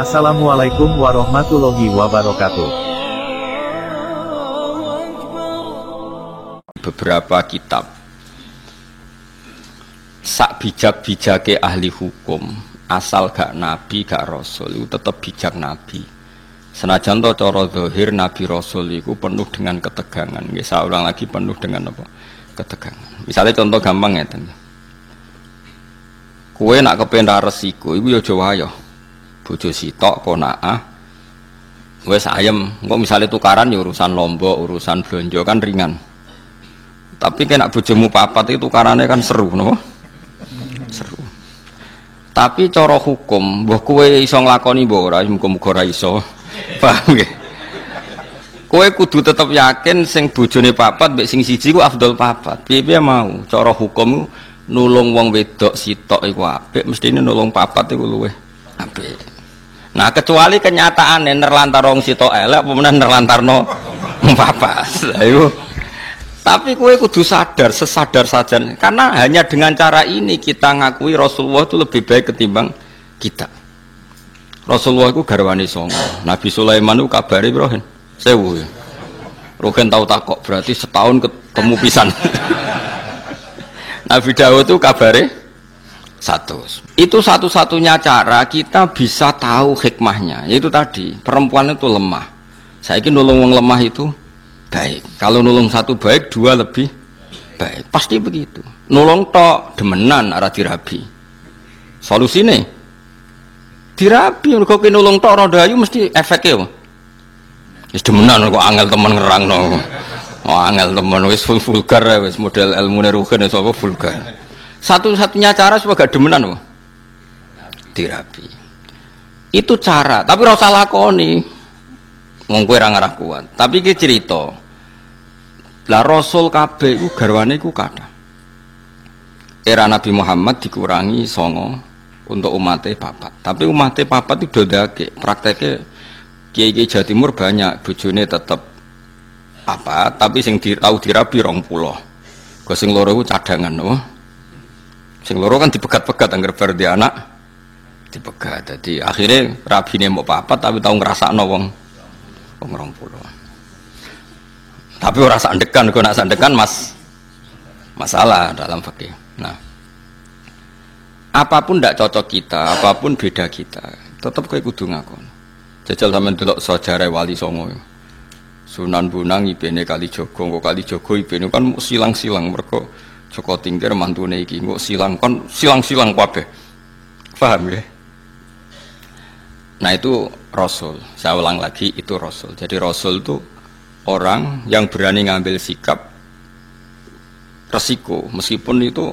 Assalamualaikum warahmatullahi wabarakatuh. Beberapa kitab sak bijak-bijake ahli hukum asal gak nabi gak rasul itu tetap bijak nabi. Senajan to cara zahir nabi rasul itu penuh dengan ketegangan. Nggih saulang lagi penuh dengan apa? Ketegangan. Misalnya contoh gampang ngeten. Kowe nak kepen ra resiko iku ya aja wayo. Bojo sitok konaah wis ayem, engko misale tukaran ya urusan lombok, urusan blonjo kan ringan. Tapi kena bojomu papat itu tukarane kan seru, no? Seru. Tapi cara hukum, mbah kowe iso nglakoni mbah ora, muga-muga ora iso. Paham nggih? Kowe kudu tetep yakin sing bojone papat mbek sing siji ku afdol papat. Piye-piye mau, cara hukum nulung wong wedok sitok iku apik, mestine nulung papat iku luwih apik. Nah kecuali kenyataannya nerlantar wong sitok elek apa meneh nerlantarno papat. Ayo. Tapi kowe kudu sadar, sesadar saja karena hanya dengan cara ini kita ngakui Rasulullah itu lebih baik ketimbang kita. Rasulullah itu garwane songo. Nabi Sulaiman itu kabare piro? 1000 ya. Rogen tau takok berarti setahun ketemu pisan. Nabi Dawud itu kabare 100. Itu satu-satunya cara kita bisa tahu hikmahnya. Yaitu tadi, perempuan itu lemah. Saiki nulung wong lemah itu baik. Kalau nulung satu baik, dua lebih baik. Pasti begitu. Nulung tok demenan ora dirabi. Solusine dirabi. Kok nulung tok ora dayu mesti efeknya. Wis demenan kok angel temen ngerangno. Oh angel temen wis vulgar wis model ilmune rugen sapa vulgar. Satu-satunya cara supaya gak demenan apa? Dirabi. Itu cara, tapi ora usah lakoni. Wong kowe ora ngarah kuat. Tapi iki cerita. Lah Rasul kabeh iku garwane iku kathah. Era Nabi Muhammad dikurangi 9 untuk umatnya papat. Tapi umatnya papat itu dodake. Prakteknya kiai-kiai Jawa Timur banyak bojone tetep apa, tapi sing tau dirabi 20. Kok sing loro iku cadangan, no? Sing loro kan dipegat-pegat anggar bar di anak dipegat. Jadi akhirnya rabine mau papat tapi tau ngrasakno wong 20. Tapi ora sandekan, kok nak sandekan masalah dalam fikih. Nah, apapun ndak cocok kita, apapun beda kita, tetap kowe kudu ngakon. Jajal sampean delok sejarah Wali Songo. Sunan Bonang ibene Kalijogo, kok Kalijogo ibene kan silang-silang mergo Joko Tingkir mantune iki kok silang-silang kabeh. Paham ya? Nah itu Rasul. Saya ulang lagi itu Rasul. Jadi Rasul itu orang yang berani ngambil sikap resiko meskipun itu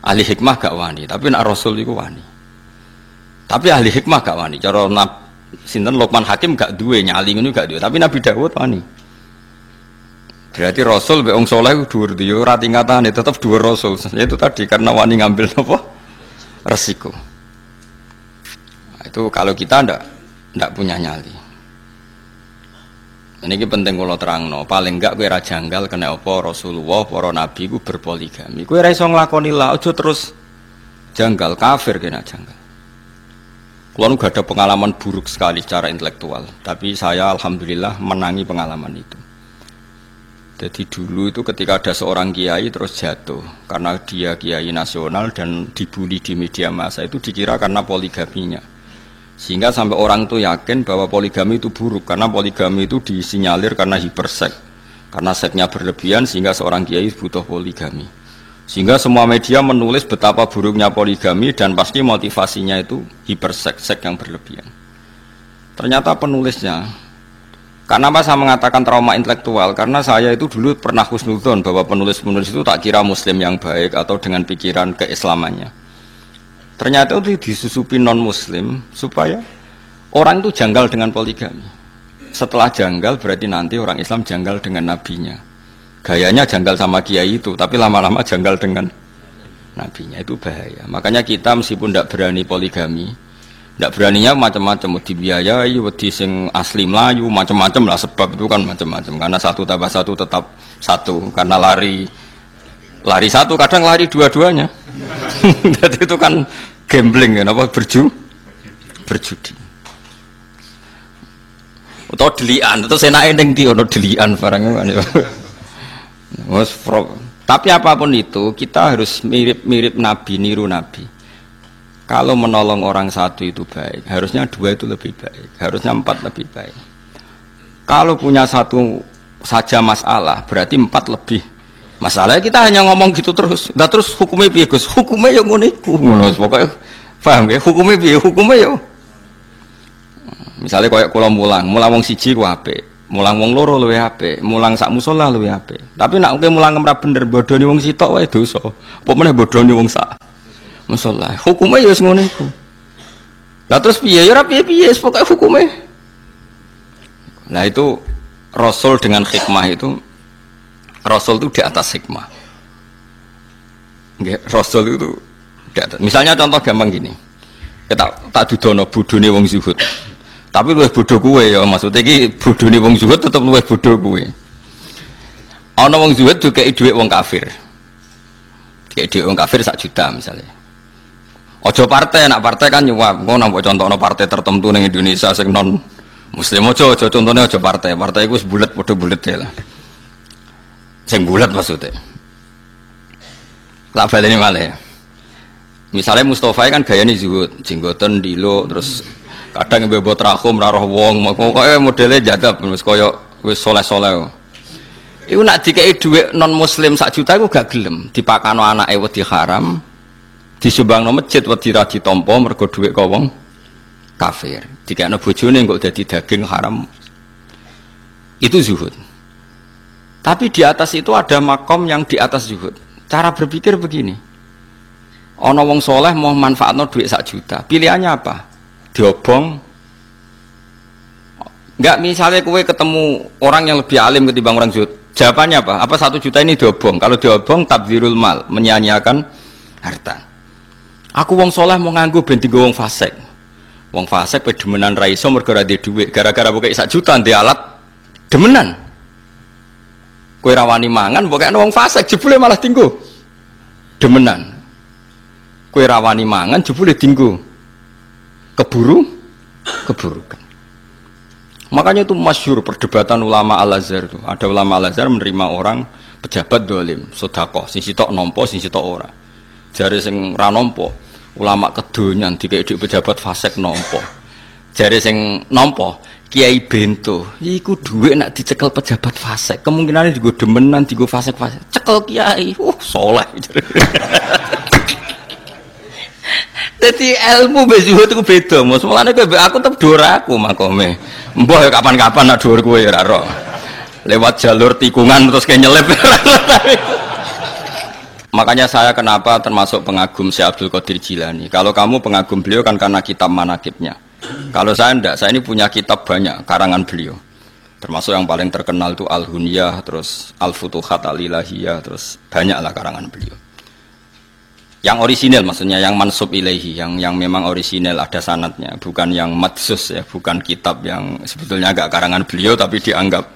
ahli hikmah gak wani, tapi nak Rasul itu wani. Tapi ahli hikmah gak wani. Cara sinten Luqman Hakim gak duwe nyali ngono gak duwe, tapi Nabi Dawud wani. Berarti Rasul be wong saleh dhuwur yo ora tingkatane tetep dhuwur Rasul. Itu tadi karena wani ngambil apa? Resiko. Nah, itu kalau kita ndak punya nyali. Ini penting kalau terangno, paling enggak kowe ra janggal kena apa Rasulullah para nabi ku berpoligami. Kowe ra iso nglakoni la aja terus janggal kafir kena janggal. Kulo nu gak ada pengalaman buruk sekali secara intelektual, tapi saya alhamdulillah menangi pengalaman itu. Jadi dulu itu ketika ada seorang kiai terus jatuh karena dia kiai nasional dan dibully di media massa itu dikira karena poligaminya. Sehingga sampai orang itu yakin bahwa poligami itu buruk karena poligami itu disinyalir karena hipersek. Karena seksnya berlebihan sehingga seorang kiai butuh poligami. Sehingga semua media menulis betapa buruknya poligami dan pasti motivasinya itu hipersek, seks yang berlebihan. Ternyata penulisnya Kenapa saya mengatakan trauma intelektual? Karena saya itu dulu pernah husnudzon bahwa penulis-penulis itu tak kira muslim yang baik atau dengan pikiran keislamannya. Ternyata itu disusupi non-muslim supaya orang itu janggal dengan poligami. Setelah janggal berarti nanti orang Islam janggal dengan nabinya. Gayanya janggal sama kiai itu, tapi lama-lama janggal dengan nabinya, itu bahaya. Makanya kita meskipun tidak berani poligami, tidak beraninya macam-macam, wedi biayai, wedi sing asli Melayu, macam-macam lah, sebab itu kan macam-macam. Karena 1 tambah 1 tetap 1, karena lari 1, kadang lari dua-duanya. Jadi itu kan gambling kan, apa berjudi. Atau delian, atau senake ning ndi ono delian barangnya kan. Tapi apapun itu kita harus mirip-mirip Nabi, niru Nabi. Kalau menolong orang 1 itu baik, harusnya 2 itu lebih baik, harusnya 4 lebih baik. Kalau punya 1 saja masalah, berarti 4 lebih masalah. Kita hanya ngomong gitu terus. Nah, terus hukumnya piye, Gus? Hukumnya ya ngono iku. Ngono pokoke paham ya? Hukumnya piye? Hukumnya ya. Misalnya koyo kula mulang wong siji ku apik. Mulang wong loro luwih apik, mulang sak musala luwih apik. Tapi nek kowe mulang ora bener bodoni wong sitok wae dosa. Apa meneh bodoni wong sak musala. Hukume ya wis ngono iku. Lah terus piye? Ya ora piye-piye, pokoke hukume. Nah itu Rasul dengan hikmah itu, Rasul itu di atas hikmah. Nggih, Rasul itu di atas. Misalnya contoh gampang gini. Kita tak dudono bodone wong zuhud. Tapi luwih bodoh kuwe ya, maksudnya iki bodone wong zuhud tetep luwih bodoh kuwe. Ana wong zuhud dikeki dhuwit wong kafir. Dikeki dhuwit wong kafir 1 juta misalnya. Aja partai, nak partai kan nyuap. Engko nang contohno partai tertentu ning Indonesia sing non muslim aja contohnya aja partai. Partai iku wis bulet padha bulet ya lah. Sing bulet maksudnya. Tak baleni malih. Misalnya Mustafa kan gayane zuhud, jenggoten dilo terus kadang mbebot rahum ra roh wong, pokoke modele jadab wis kaya wis soleh-soleh. Iku nak dikeki dhuwit non muslim 1 juta iku gak gelem, dipakano anake wedi haram, disumbangno masjid wedi ra ditampa mergo dhuwit kok wong kafir. Dikekno bojone kok dadi daging haram. Itu zuhud. Tapi di atas itu ada makom yang di atas zuhud. Cara berpikir begini. Ana wong soleh mau manfaatno dhuwit 1 juta. Pilihannya apa? Diobong. Enggak, misalnya kue ketemu orang yang lebih alim ketimbang orang zuhud, jawabannya apa? Apa 1 juta ini diobong? Kalau diobong tabdzirul mal, menyia-nyiakan harta. Aku wong soleh mau nganggo ben dienggo wong fasik. Wong fasik pe demenan ra iso mergo ra duwe dhuwit, gara-gara pokoke 1 juta ndek alat demenan. Kowe ra wani mangan pokoke wong fasik jebule malah dienggo demenan. Kowe ra wani mangan jebule dienggo keburukan. Makanya itu masyhur perdebatan ulama Al-Azhar itu. Ada ulama Al-Azhar menerima orang pejabat dolim, sedekah, sing sitok nampa, sing sitok ora. Jare sing ra nampa, ulama kedonyan dikek pejabat fasik nampa. Jare sing nampa, kiai bento, iku dhuwit nek dicekel pejabat fasik, kemungkinan digo demenan, digo fasik-fasik. Cekel kiai, saleh. Jadi ilmu bezuhud itu beda, mas. Mulane aku tetep dhuwur aku makome. Mbah ya kapan-kapan nak dhuwur kowe ya ora ro. Lewat jalur tikungan terus kayak nyelip. Makanya saya kenapa termasuk pengagum Syekh Abdul Qadir Jilani. Kalau kamu pengagum beliau kan karena kitab manaqibnya. Kalau saya enggak, saya ini punya kitab banyak karangan beliau. Termasuk yang paling terkenal itu Al-Hunyah, terus Al-Futuhat Al-Ilahiyah, terus banyaklah karangan beliau. Yang orisinal maksudnya, yang mansub ilaihi, yang memang orisinal ada sanadnya, bukan yang madsus ya, bukan kitab yang sebetulnya agak karangan beliau tapi dianggap.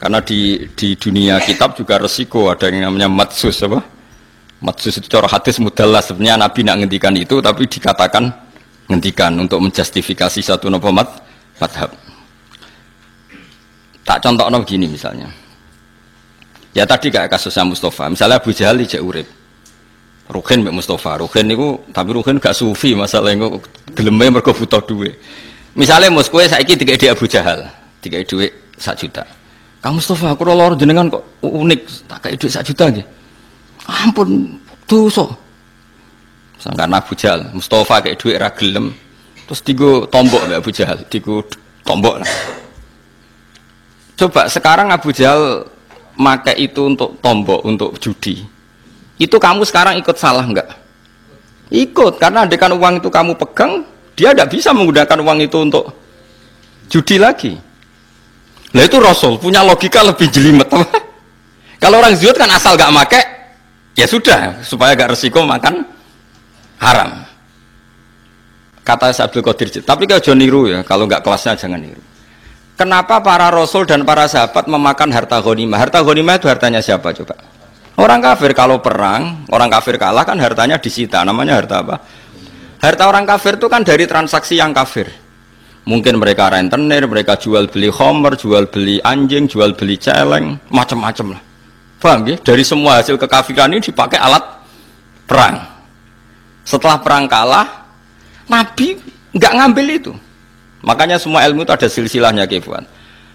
Karena di dunia kitab juga resiko ada yang namanya madsus apa? Madsus itu cara hadis mudallas, sebenarnya Nabi nak ngendikan itu tapi dikatakan ngendikan untuk menjustifikasi satu madhab. Tak contohnya begini misalnya. Ya tadi kayak kasusnya Mustafa, misalnya Abu Jahal ijek urip. Ruhin mbek Mustafa, Ruhin niku tapi Ruhin gak sufi, masalah niku geleme mergo butuh duit. Misale mus kowe saiki dikek Abu Jahal, dikek dhuwit 1 juta. Kang Mustafa, aku loro jenengan kok unik, tak kei dhuwit 1 juta nggih. Ampun, dosa. Sangkan Abu Jahal, Mustafa kei dhuwit ra gelem, terus digo tombok mbek Abu Jahal, digo tombok lah. Coba sekarang Abu Jahal make itu untuk tombok, untuk judi. Itu kamu sekarang ikut salah enggak? Ikut, karena andekan uang itu kamu pegang, dia tidak bisa menggunakan uang itu untuk judi lagi. Nah itu Rasul punya logika lebih jelimet. Kalau orang zuhud kan asal gak make, ya sudah, supaya gak resiko makan haram. Kata Abdul Qadir, tapi kalau jangan niru ya, kalau nggak kelasnya jangan niru. Kenapa para rasul dan para sahabat memakan harta ghanimah? Harta ghanimah itu hartanya siapa coba? Orang kafir. Kalau perang, orang kafir kalah kan hartanya disita. Namanya harta apa? Harta orang kafir itu kan dari transaksi yang kafir. Mungkin mereka rentenir, mereka jual beli khamr, jual beli anjing, jual beli celeng, macam-macam lah. Paham ya? Dari semua hasil kekafiran ini dipakai alat perang. Setelah perang kalah, Nabi nggak ngambil itu. Makanya semua ilmu itu ada silsilahnya, Kefuan.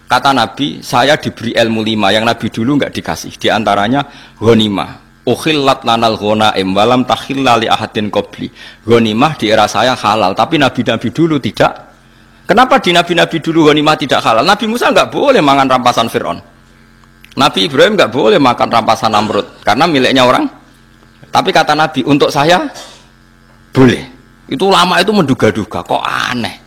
Kata Nabi, saya diberi ilmu 5 yang Nabi dulu nggak dikasih. Di antaranya ghanimah. Ukhillat lanal ghanaim walam takhilla li ahadin qabli. Ghanimah di era saya halal, tapi nabi-nabi dulu tidak. Kenapa di nabi-nabi dulu ghanimah tidak halal? Nabi Musa nggak boleh makan rampasan Fir'aun. Nabi Ibrahim nggak boleh makan rampasan Namrud karena miliknya orang. Tapi kata Nabi, untuk saya boleh. Itu ulama itu menduga-duga, kok aneh.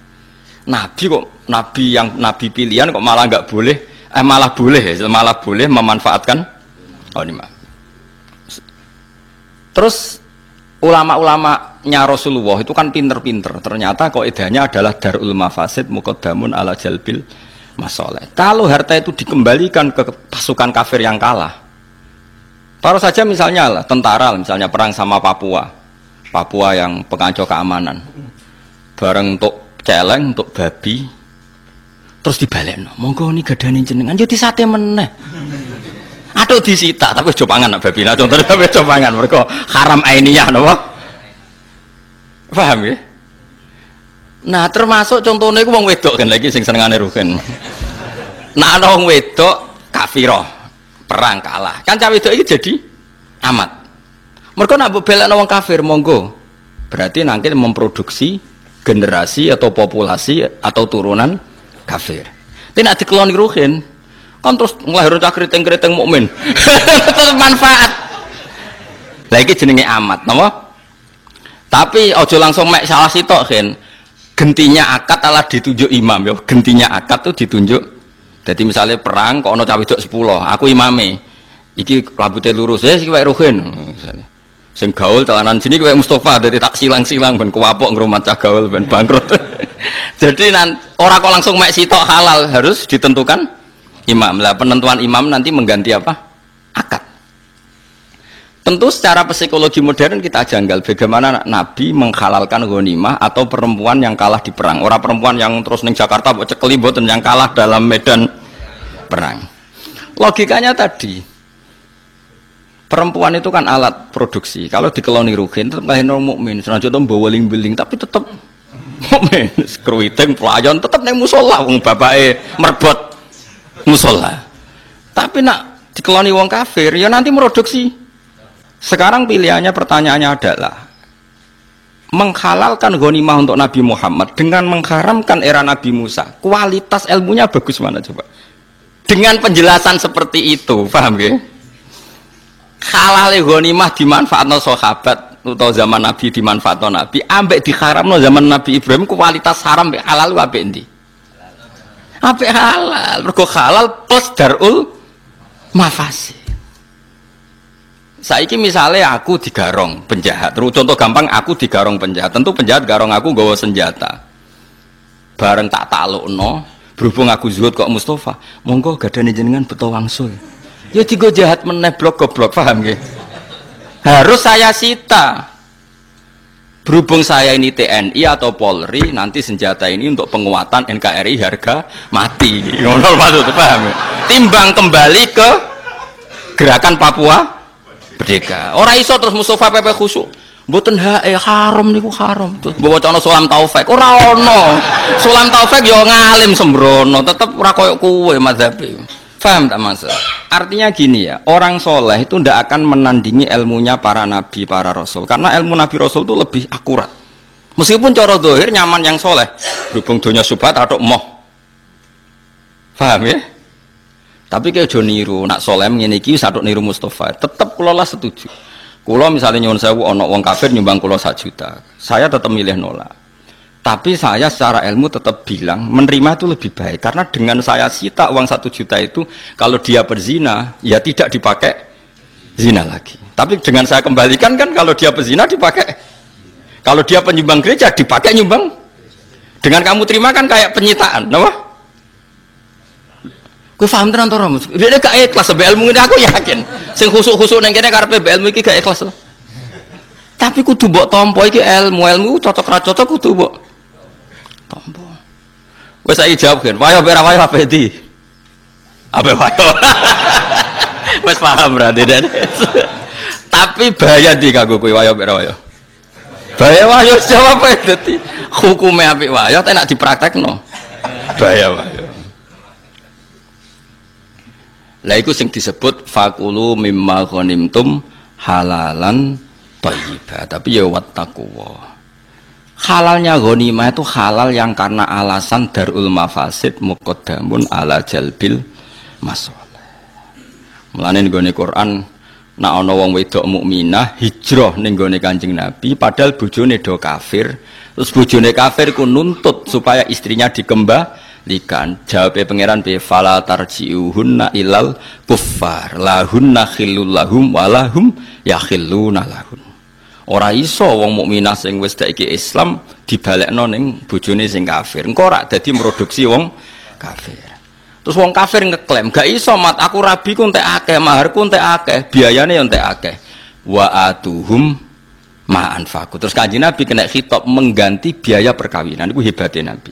Nabi kok nabi pilihan kok malah nggak boleh, malah boleh memanfaatkan ghanimah. Terus ulama-ulamanya Rasulullah itu kan pinter-pinter. Ternyata kaidahnya adalah darul mafasid muqaddamun ala jalbil masoleh. Kalau harta itu dikembalikan ke pasukan kafir yang kalah, taruh saja misalnya lah tentara, misalnya perang sama Papua yang pengacau keamanan, bareng untuk celeng, untuk babi, terus dibalekno. Monggo ini gadane jenengan, yo disate meneh. Atau disita, tapi coba pangan babi. Nah contohnya tapi coba pangan, mereka haram ainiyah, napa? Paham ya? Nah termasuk contohnya itu wong wedok kan lagi sing senengane rugen. Nah ana wong wedok kafirah, perang kalah. Kan cah wedok iki jadi amat. Mereka nak belakno wong kafir monggo. Berarti nanti memproduksi generasi atau populasi atau turunan kafir. Tapi nak dikeloni rugen, kan terus nglahirno cah keriting-keriting mukmin. Terus manfaat. Lah iki jenenge amat, napa? Tapi ojo langsung mek salah sitok kan. Gentinya akad alah ditunjuk imam ya. Gentinya akad tuh ditunjuk. Jadi misalnya perang kok ana cah wedok 10, aku imame. Iki rambutnya lurus, sing wae rugen. Sing gaul telanan sini kayak Mustafa, dari tak silang-silang ben kuwapok ngrumat cah gaul ben bangkrut. Jadi orang kok langsung mek sitok halal, harus ditentukan imam. Lah penentuan imam nanti mengganti apa? Akad. Tentu secara psikologi modern kita janggal bagaimana Nabi menghalalkan ghanimah atau perempuan yang kalah di perang. Orang perempuan yang terus ning Jakarta mbok cekeli mboten yang kalah dalam medan perang. Logikanya tadi, perempuan itu kan alat produksi. Kalau dikeloni rugen tetap lahirno mukmin. Senajan to mbawa ling-beling tapi tetap mukmin. Kruwiting pelayan tetap nang musala wong bapake merbot musala. Tapi nak dikeloni wong kafir ya nanti produksi. Sekarang pilihannya, pertanyaannya adalah menghalalkan ghanimah untuk Nabi Muhammad dengan mengharamkan era Nabi Musa. Kualitas ilmunya bagus mana coba? Dengan penjelasan seperti itu, paham ya? Halal ghanimah dimanfaatkan sahabat atau zaman Nabi dimanfaatkan Nabi, ambek diharamno zaman Nabi Ibrahim kualitas haram ambek halal ambek endi? Ambek halal, mergo halal plus darul mafasid. Saiki misalnya aku digarong penjahat, contoh gampang aku digarong penjahat, tentu penjahat garong aku nggawa senjata. Bareng tak taklukno, berhubung aku zuhud kok Mustafa, monggo gadane jenengan beto wangsul. Ya digo jahat meneh blok goblok, paham nggih? Harus saya sita. Berhubung saya ini TNI atau Polri, nanti senjata ini untuk penguatan NKRI harga mati. Ngono maksud paham ya? Timbang kembali ke gerakan Papua Merdeka. Ora iso terus Mustafa pepe khusuk. Mboten haram niku haram. Terus bawa cono Sulam Taufik. Ora ono. Sulam Taufik yo ngalim sembrono, tetep ora koyo kowe mazhabe. Paham tak Mas? Artinya gini ya, orang soleh itu ndak akan menandingi ilmunya para nabi, para rasul. Karena ilmu nabi rasul itu lebih akurat. Meskipun cara zahir nyaman yang soleh, berhubung dunia subhat atau moh. Paham ya? Tapi kayak jo niru, nak soleh ngene iki sadok niru Mustafa. Tetap kula lah setuju. Kula misalnya nyuwun sewu ana wong kafir nyumbang kula 1 juta. Saya tetap milih nolak. Tapi saya secara ilmu tetap bilang menerima itu lebih baik karena dengan saya sita uang 1 juta itu kalau dia berzina ya tidak dipakai zina lagi. Tapi dengan saya kembalikan kan kalau dia berzina dipakai. Kalau dia penyumbang gereja dipakai nyumbang. Dengan kamu terima kan kayak penyitaan, apa? Kowe paham tenan to, Mas? Dia gak ikhlas sampai ilmu ini aku yakin. Sing khusuk-khusuk nang kene karepe ilmu iki gak ikhlas. Tapi kudu mbok tampa iki ilmu cocok ra cocok kudu mbok tampa. Wes saiki jawab kan. Wayo ora wayo apa iki? Apa wayo? Wes paham berarti dan. Tapi bahaya di kanggo kowe wayo ora wayo. Bahaya wayo jawab ae dadi hukume apik wayo tak nek dipraktekno. Bahaya wayo. Lah iku sing disebut fakulu mimma ghanimtum halalan thayyibah. Tapi ya wattaqwa. Halalnya ghanimah itu halal yang karena alasan darul mafasid muqaddamun ala jalbil masalih. Mulane nggone Quran nek ana wong wedok mukminah hijrah ning gone Kanjeng Nabi padahal bojone do kafir, terus bojone kafir ku nuntut supaya istrinya dikembalikan. Jawabe pangeran be fala tarji'uhunna ilal kuffar lahunna khillul lahum walahum yakhilluna lahun. Ora iso wong mukminah sing wis saiki Islam dibalekno ning bojone sing kafir. Engko ora dadi produksi wong kafir. Terus wong kafir ngeklaim, gak iso mat aku rabi ku entek akeh, maharku entek akeh, biayane yo entek akeh. Wa atuhum ma anfaqu. Terus Kanjeng Nabi kena khitab mengganti biaya perkawinan. Iku hebate Nabi.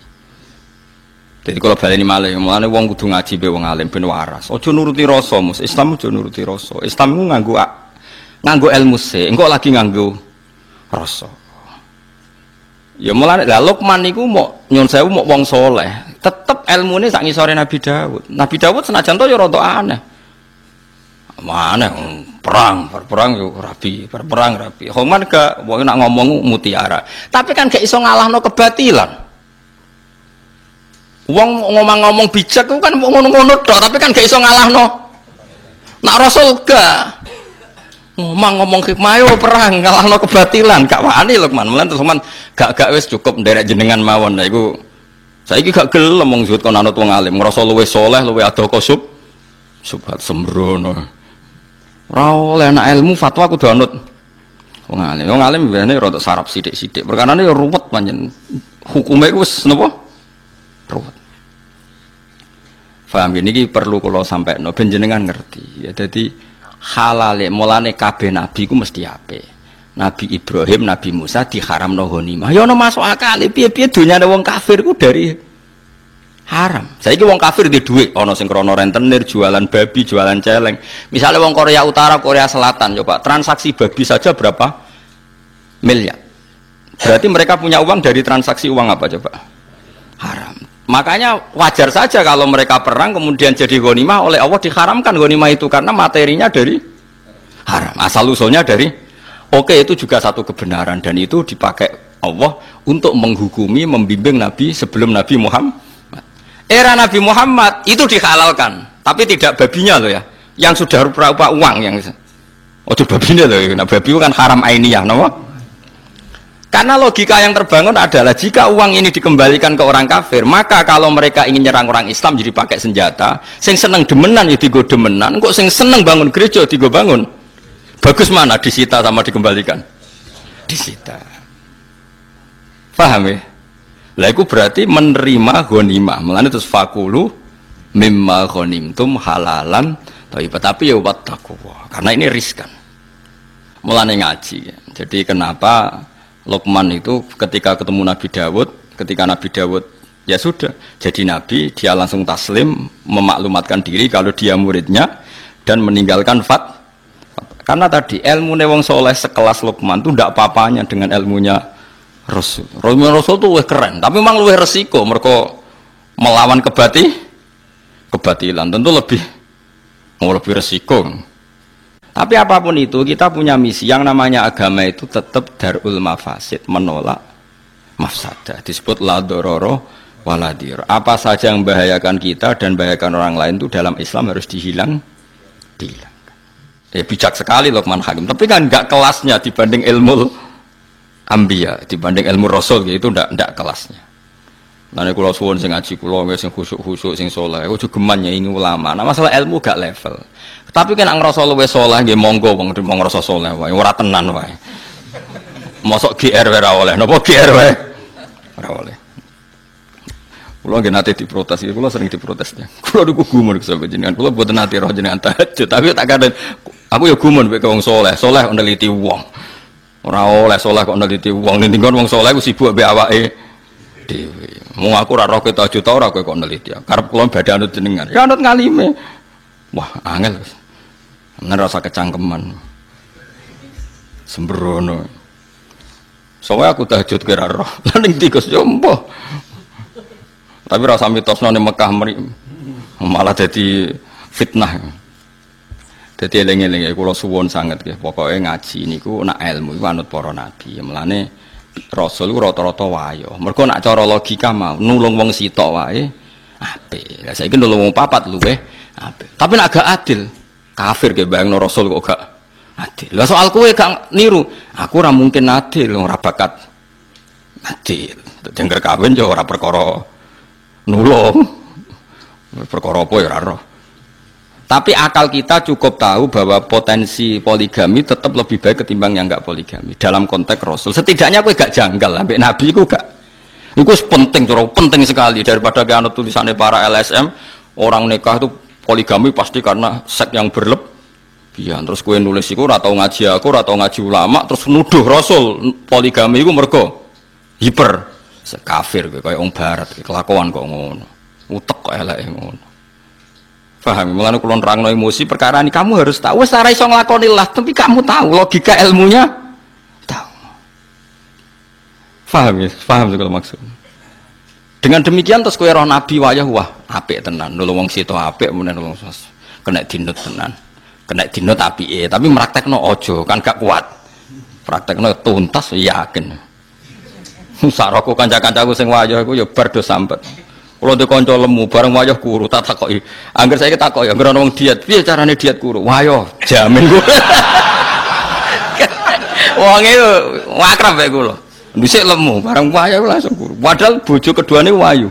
Jadi kalau baleni malih, mulane wong kudu ngaji be wong alim ben waras. Aja nuruti rasa, Mus. Islam aja nuruti rasa. Islam ku nganggo ilmu se, engko lagi nganggo rasa. Ya mulane lha Luqman niku mok nyun sewu mok wong saleh, tetep ilmune sak ngisore Nabi Daud. Nabi Daud senajan to ya rada aneh. Mana perang yo rapi, perang rapi. Homan gak wong nak ngomong mutiara. Tapi kan gak iso ngalahno kebatilan. Wong ngomong bijak ku kan ngono-ngono tok, tapi kan gak iso ngalahno. Nak Rasul gak ngomong hikmah yo perang ngalahno kebatilan, gak wani Luqman. Mulan terus Luqman gak wis cukup nderek jenengan mawon. Lah iku saiki gak gelem wong zuhud kon anut wong alim, ngrasa luwih saleh, luwih adoko subhat sembrono. Ora oleh nek ilmu fatwa kudu anut wong alim. Wong alim biasane rada sarap sithik-sithik. Perkarane yo ruwet pancen. Hukume iku wis napa? Ruwet. Paham ini perlu kula sampekno ben jenengan ngerti. Ya dadi halale mulane kabeh nabi ku mesti apik. Nabi Ibrahim, Nabi Musa diharamno ghanimah. Ya ono masuk akal, piye-piye donyane wong kafir ku dari haram. Saiki wong kafir di dhuwit, ana sing krana rentenir, jualan babi, jualan celeng. Misalnya wong Korea Utara, Korea Selatan, coba transaksi babi saja berapa miliar. Berarti mereka punya uang dari transaksi uang apa coba? Haram. Makanya wajar saja kalau mereka perang kemudian jadi ghanimah oleh Allah diharamkan ghanimah itu karena materinya dari haram. Asal usulnya dari itu juga satu kebenaran dan itu dipakai Allah untuk menghukumi, membimbing Nabi sebelum Nabi Muhammad. Era Nabi Muhammad itu dihalalkan, tapi tidak babinya loh ya, yang sudah rupa-rupa uang yang babinya loh. Nah, babi itu kan haram ainiyah, no? Karena logika yang terbangun adalah jika uang ini dikembalikan ke orang kafir, maka kalau mereka ingin nyerang orang Islam jadi pakai senjata, sing seneng demenan ya digo demenan, kok sing seneng bangun gereja digo bangun. Bagus mana disita sama dikembalikan? Disita. Paham ya? Lah itu berarti menerima ghanimah. Mulane terus fakulu mimma ghanimtum halalan thayyib. Tapi ya wattaqwa. Karena ini riskan. Mulane ngaji. Jadi kenapa Luqman itu ketika ketemu Nabi Daud, ketika Nabi Daud ya sudah jadi nabi, dia langsung taslim, memaklumatkan diri kalau dia muridnya dan meninggalkan karena tadi ilmu wong soleh sekelas Luqman itu tidak apa-apanya dengan ilmunya Rasul. Rasul itu lebih keren, tapi memang lebih resiko mereka melawan kebatilan tentu lebih resiko. Tapi apapun itu kita punya misi yang namanya agama itu tetap darul mafasid, menolak mafsadah. Disebut la dororo waladir. Apa saja yang membahayakan kita dan membahayakan orang lain itu dalam Islam harus dihilangkan. Bijak sekali Luqman Hakim. Tapi kan enggak kelasnya dibanding ilmu ambiya dibanding ilmu rasul gitu ndak kelasnya. Nane kula suwun sing ngaji kula nggih sing khusuk-khusuk sing saleh ojo geman nyengi ulama. Nah masalah ilmu gak level. Tapi kan ngrasa luwih saleh nggih monggo wong ngrasa saleh wae ora tenan wae. Mosok GR wae ora oleh. Napa GR wae? Ora oleh. Kula nggih nate diprotes, kula sering diprotesnya. Kula niku gumun sampe jenengan. Kula mboten nate roh jenengan tahajud, tapi tak kadang aku ya gumun mek wong saleh. Saleh kok neliti wong. Ora oleh saleh kok neliti wong. Ning kon wong saleh ku sibuk mbek awake dhewe. Wong aku ora roh tahajud ta ora kowe kok neliti. Karep kula badhe anut jenengan. Ya anut ngalime. Wah, angel. Bener rasa kecangkeman. Sembrono. Soalnya aku tahajud kira roh. Lah ning tikus yo mbah. Tapi rasa mitosno ning Mekah malah jadi fitnah. Dadi eling-eling kula suwun sanget nggih. Pokoke ngaji niku nak ilmu iku anut para nabi. Mulane rasul rata-rata wayo. Mergo nak cara logika mau nulung wong sitok wae apik. Lah saiki nulung wong papat luweh apik. Tapi nak gak adil, kafir ge bayangno rasul kok gak adil. Lah soal kowe gak niru, aku ora mungkin adil, ora bakat adil. Dengger kawin yo ora perkara nulung. Perkara apa ya ora roh. Tapi akal kita cukup tahu bahwa potensi poligami tetap lebih baik ketimbang yang enggak poligami dalam konteks rasul. Setidaknya kowe gak janggal ambek nabi iku gak. Iku penting, penting sekali daripada ke anut tulisannya para LSM, orang nikah itu poligami pasti karena seks yang berlebihan. Terus kowe nulis iku ora tau ngaji aku, ora tau ngaji ulama, terus nuduh rasul poligami iku mergo hiper kafir kaya wong barat kelakuan kok ngono. Utek kok eleke ngono. Paham? Mulane kula nerangno emosi perkara ini kamu harus tahu. Wis ora iso nglakoni lah, tapi kamu tahu logika ilmunya tahu. Paham ya? Paham segala maksud. Dengan demikian terus kowe roh nabi wayah wah apik tenan. Nulung wong sito apik menen nulung kena dinut tenan. Kena dinut apike, tapi praktekno aja kan gak kuat. Praktekno tuntas yakin. Saroko kanca-kancaku sing wayah iku ya bar do sampet. Kula ndek kanca lemu bareng wayah kuru tak takoki. Angger saiki takoki angger ana wong diet, piye carane diet kuru? Wayah jamin ku. Wonge akrab bae kula. Dhisik lemu bareng wayah langsung kuru. Padahal bojo keduane wayu.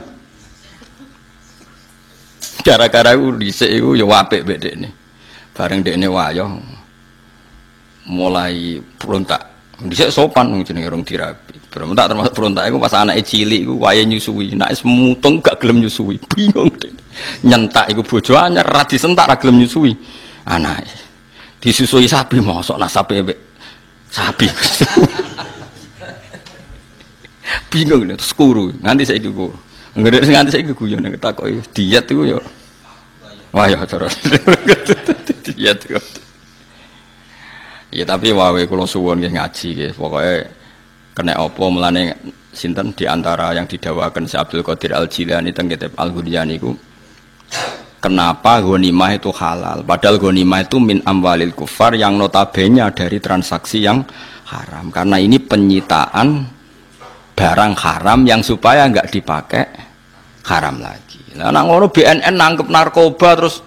Gara-gara iku dhisik iku ya apik mbek dekne. Bareng dekne wayah mulai berontak. Dhisik sopan jenenge rong dirabi. Berontak termasuk berontak iku pas anake cilik iku wayahe nyusui. Nek wis mutung gak gelem nyusui. Bingung dekne. Nyentak iku bojo anyar ra disentak ra gelem nyusui. Anake disusui sapi mosok nasabe mbek sapi. Bingung nek terus kuru. Nganti saiki kuru. Nggak nganti saiki guyon nek takoki diet iku ya. Wah ya cara. Diet iku. Ya tapi wae kula suwun nggih ngaji nggih. Pokoke kena apa mulane sinten di antara yang didawakan si Abdul Qadir Al-Jilani teng kitab Al-Ghudyan niku. Kenapa ghanimah itu halal? Padahal ghanimah itu min amwalil kufar yang notabene dari transaksi yang haram. Karena ini penyitaan barang haram yang supaya enggak dipakai haram lagi. Lah nek ngono BNN nangkep narkoba terus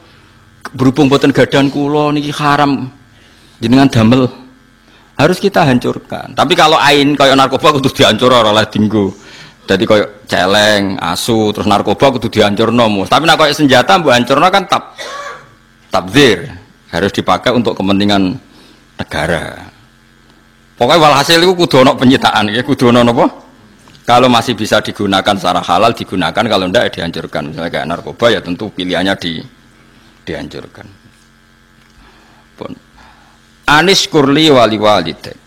berhubung boten gadan kula niki haram. Jenengan damel harus kita hancurkan. Tapi kalau ain kaya narkoba kudu dihancur ora oleh dinggo. Jadi kaya celeng, asu, terus narkoba kudu dihancurno. Tapi nek kaya senjata mbok hancurno kan tabdzir. Harus dipakai untuk kepentingan negara. Pokoknya walhasil itu kudu ono penyitaan ya, kudu ono apa? Kalau masih bisa digunakan secara halal digunakan, kalau ndak ya dihancurkan. Misalnya kayak narkoba ya tentu pilihannya dihancurkan. Pun Anis kurli wali walidek.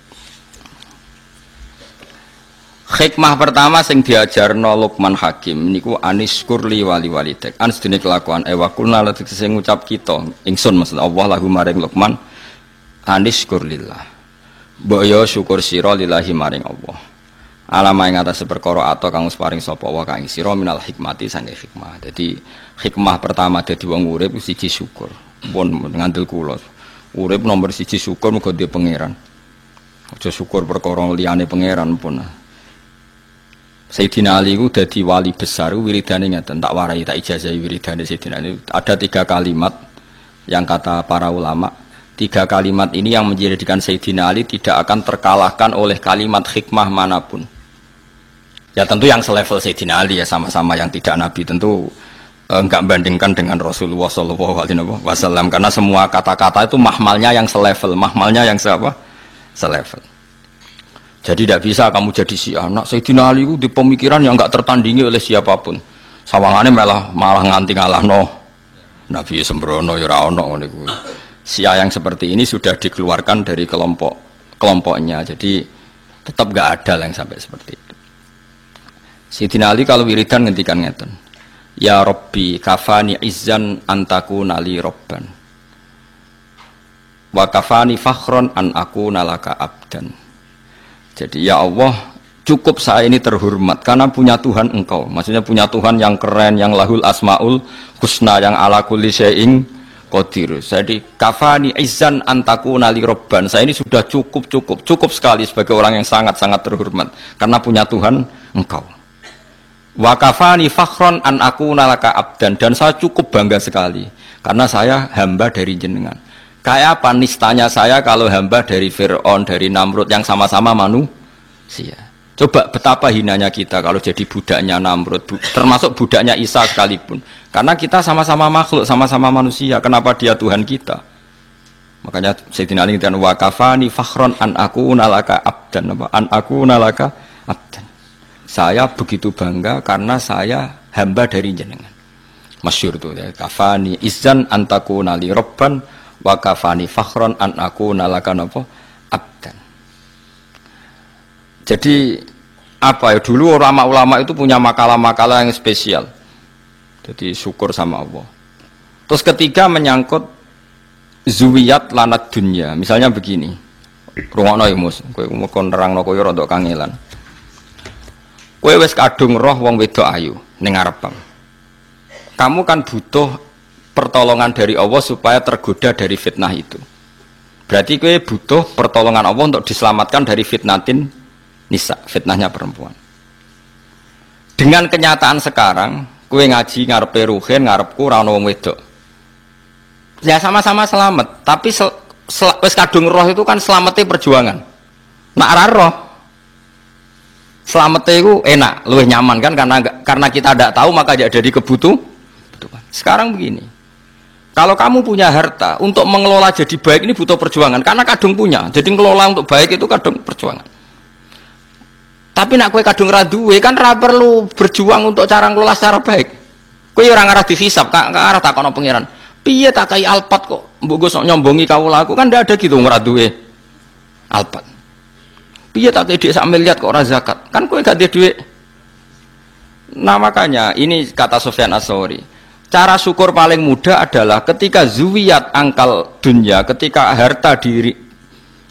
Hikmah pertama sing diajarno Luqman Hakim niku anis kurli wali walidek. Anis dene kelakuan wa kulna latik sing ngucap kita ingsun maksud Allah lahu maring Luqman anis kurlillah. Mbok yo syukur sira lillahi maring Allah. Alama ing atas perkara ato kang paring sapa wa kang sira minal hikmati sange hikmah. Jadi hikmah pertama dadi wong urip siji syukur. Pun ngandel kula. Urip nomor siji syukur muga dhewe pangeran. Aja syukur perkara liyane pangeran pun. Sayyidina Ali ku dadi wali besar wiridane ngeten tak warai tak ijazahi wiridane Sayyidina Ali. Ada 3 kalimat yang kata para ulama Tiga kalimat ini yang menjadikan Sayyidina Ali tidak akan terkalahkan oleh kalimat hikmah manapun. Ya tentu yang selevel Sayyidina Ali ya, sama-sama yang tidak Nabi, tentu enggak bandingkan dengan Rasulullah SAW, karena semua kata-kata itu mahmalnya yang selevel, mahmalnya yang selevel. Jadi tidak bisa kamu jadi si anak Sayyidina Ali itu di pemikiran yang enggak tertandingi oleh siapapun. Sawangannya malah nganti ngalah Nabi sembrono ya ora ono niku. Syiah yang seperti ini sudah dikeluarkan dari kelompoknya, jadi tetap gak ada yang sampai seperti itu. Sayyidina Ali kalau wiridan ngendikan ngeten, ya Rabbi kafani izzan antaku nali robban wa kafani fakhron an aku nalaka abdan. Jadi ya Allah, cukup saya ini terhormat karena punya Tuhan engkau, maksudnya punya Tuhan yang keren, yang lahul asmaul husna, yang ala kulli syai'in qadir. Jadi kafani izzan antaku nali robban, saya ini sudah cukup sekali sebagai orang yang sangat-sangat terhormat karena punya Tuhan engkau. Wa kafani fakhron an aku nalaka abdan, dan saya cukup bangga sekali karena saya hamba dari jenengan. Kayak apa nistanya saya kalau hamba dari Fir'aun, dari Namrud yang sama-sama manusia. Coba betapa hinanya kita kalau jadi budaknya Namrud, termasuk budaknya Isa sekalipun. Karena kita sama-sama makhluk, sama-sama manusia. Kenapa dia Tuhan kita? Makanya Sayyidina Ali dan wa kafani fakhron an aku nalaka abdan, an aku nalaka abdan. Saya begitu bangga karena saya hamba dari jenengan. Masyhur tuh ya, kafani izzan antaku nali robban wa kafani fakhron an aku nalaka abdan. Jadi apa ya, dulu ulama-ulama itu punya makalah-makalah yang spesial. Jadi syukur sama Allah. Terus ketiga menyangkut zuwiyat lanat dunya. Misalnya begini, rungokno ya Mus, kowe mekon nerangno kowe rada kangelan. Kowe wis kadung roh wong wedok ayu ning ngarepmu. Kamu kan butuh pertolongan dari Allah supaya tergoda dari fitnah itu. Berarti kowe butuh pertolongan Allah untuk diselamatkan dari fitnatin nisa, fitnahnya perempuan. Dengan kenyataan sekarang, kowe ngaji ngarepe ruhin, ngarepku ora ono wong wedok. Ya sama-sama selamat, tapi wis kadung roh itu kan selamate perjuangan. Nak ora roh, selamate iku enak, luwih nyaman kan, karena kita tidak tahu maka jadi kebutuhan. Sekarang begini, kalau kamu punya harta, untuk mengelola jadi baik ini butuh perjuangan, karena kadung punya, jadi mengelola untuk baik itu kadung perjuangan. Tapi nak kue kadung ra duwe kan ra perlu berjuang untuk cara ngelola secara baik. Kue ora ngarah dihisab, arah takono pangeran. Piye tak kai alpat kok mbok go sok nyombongi kawula aku, kan ndak ada gitu ora duwe alpat. Piye tak kai dhuwit sak miliar kok ora zakat? Kan kue gak duwe dhuwit. Nah makanya ini kata Sufyan Ats-Tsauri. Cara syukur paling mudah adalah ketika zuwiyat angkal dunya, ketika harta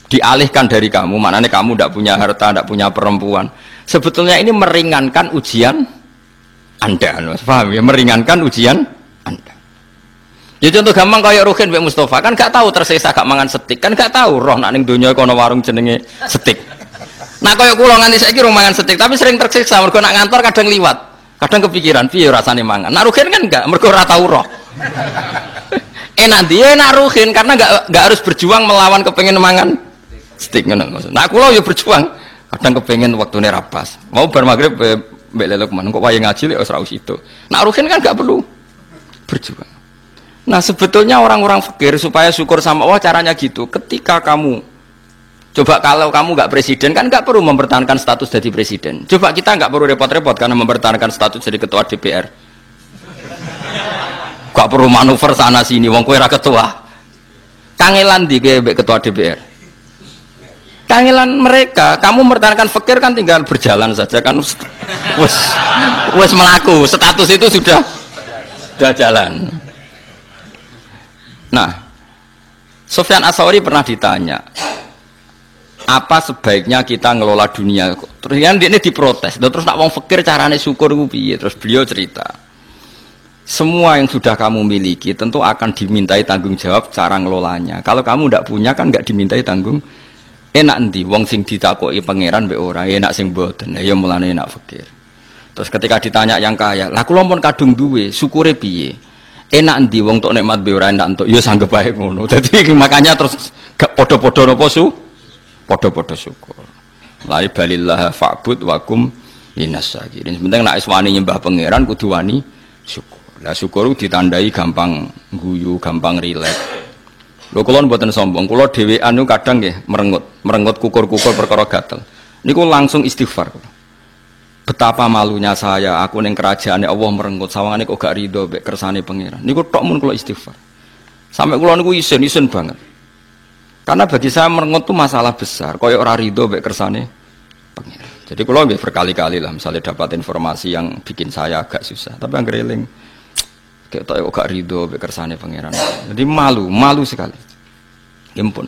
dialihkan dari kamu, maknanya kamu tidak punya harta, tidak punya perempuan. Sebetulnya ini meringankan ujian Anda, paham ya? Meringankan ujian Anda. Ya contoh gampang kayak Ruhin Mbak Mustafa kan gak tahu tersisa gak mangan setik, kan gak tahu roh nak ning donya kono warung jenenge setik. Nah kayak kula nganti saiki rong mangan setik, tapi sering tersiksa mergo nak ngantor kadang liwat, kadang kepikiran piye rasane mangan. Nak Ruhin kan enggak, mergo ora tahu roh. Enak dia enak Ruhin karena enggak harus berjuang melawan kepengen mangan stik ngono maksud. Nah kula yo berjuang, kadang kepengen waktune ra pas. Mau bar magrib mbek lelok men kok wayahe ngaji lek wis ra usido. Nah Ruhin kan gak perlu berjuang. Nah sebetulnya orang-orang fakir supaya syukur sama Allah caranya gitu. Ketika kamu coba kalau kamu gak presiden kan gak perlu mempertahankan status jadi presiden. Coba kita gak perlu repot-repot karena mempertahankan status jadi ketua DPR. Gak perlu manuver sana sini wong kowe ra ketua. Kangelan di mbek ketua DPR. Kangelan mereka, kamu mempertahankan fakir kan tinggal berjalan saja kan, wes melaku, status itu sudah jalan. Nah, Sufyan Ats-Tsauri pernah ditanya, apa sebaiknya kita ngelola dunia? Terus kan dia ini diprotes, terus nak wong fakir carane syukur ku piye? Terus beliau cerita, semua yang sudah kamu miliki tentu akan dimintai tanggung jawab cara ngelolanya. Kalau kamu tidak punya kan nggak dimintai tanggung. Enak ndi wong sing ditakoki pangeran mbek ora, enak sing mboten. Ya mulane enak fakir. Terus ketika ditanya yang kaya, lah kula pun kadung duwe, syukure piye? Enak ndi wong tok nikmat be ora enak entuk ya sanggep bae ngono. Dadi makanya terus gak padha-padha napa padha-padha syukur. Lai balillah fa'bud wa kum linasyakirin. Penting nek wani nyembah pangeran kudu wani syukur. Lah syukur ditandai gampang guyu, gampang rileks. Lho kula mboten sombong, kula dhewean niku kadang nggih merengut kukur-kukur perkara gatel. Niku langsung istighfar. Betapa malunya saya, aku ning kerajaane Allah merenggut sawangane kok gak rido mek kersane pangeran. Niku tok mun kula istighfar. Sampai kula niku isin banget. Karena bagi saya merengut itu masalah besar, kaya ora rido mek kersane pangeran. Jadi kula nggih berkali-kali lah misalnya dapat informasi yang bikin saya agak susah, tapi anggere eling kayak tok gak rido mek kersane pangeran. Jadi malu sekali. Ya ampun.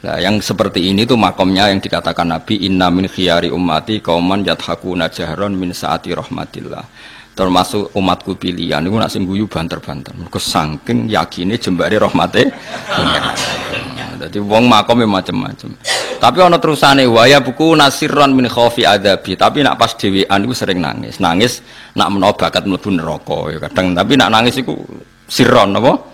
Nah, yang seperti ini tuh makomnya yang dikatakan Nabi inna min khiyari ummati qauman yadhakuna jahron min saati rahmatillah. Termasuk umatku pilihan niku nak sing guyu banter-banter. Mergo saking yakine jembare rahmate. Dadi wong makome macam-macam. Tapi ana terusane waya buku nasirron min khaufi adabi. Tapi nak pas dhewean iku sering nangis. Nangis nak menawa bakat mlebu neraka ya kadang. Tapi nak nangis iku sirron apa?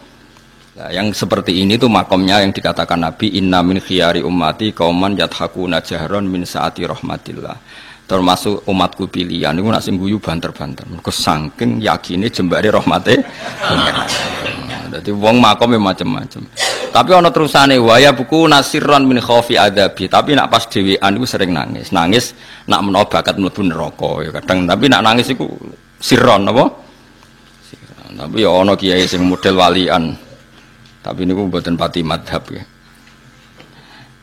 Nah, yang seperti ini tuh makomnya yang dikatakan Nabi inna min khiyari ummati qauman yadhakuna jahron min saati rahmatillah. Termasuk umatku pilihan niku nak sing guyu banter-banter. Mergo saking yakine jembare rahmate. Dadi wong makome macam-macam. Tapi ana terusane waya buku nasirron min khaufi adabi. Tapi nak pas dhewean iku sering nangis. Nangis nak menawa bakat mlebu neraka ya kadang. Tapi nak nangis iku sirron apa? Sirron. Tapi ya ana kiai sing model walian. Tapi ini buatan pati madhab ya.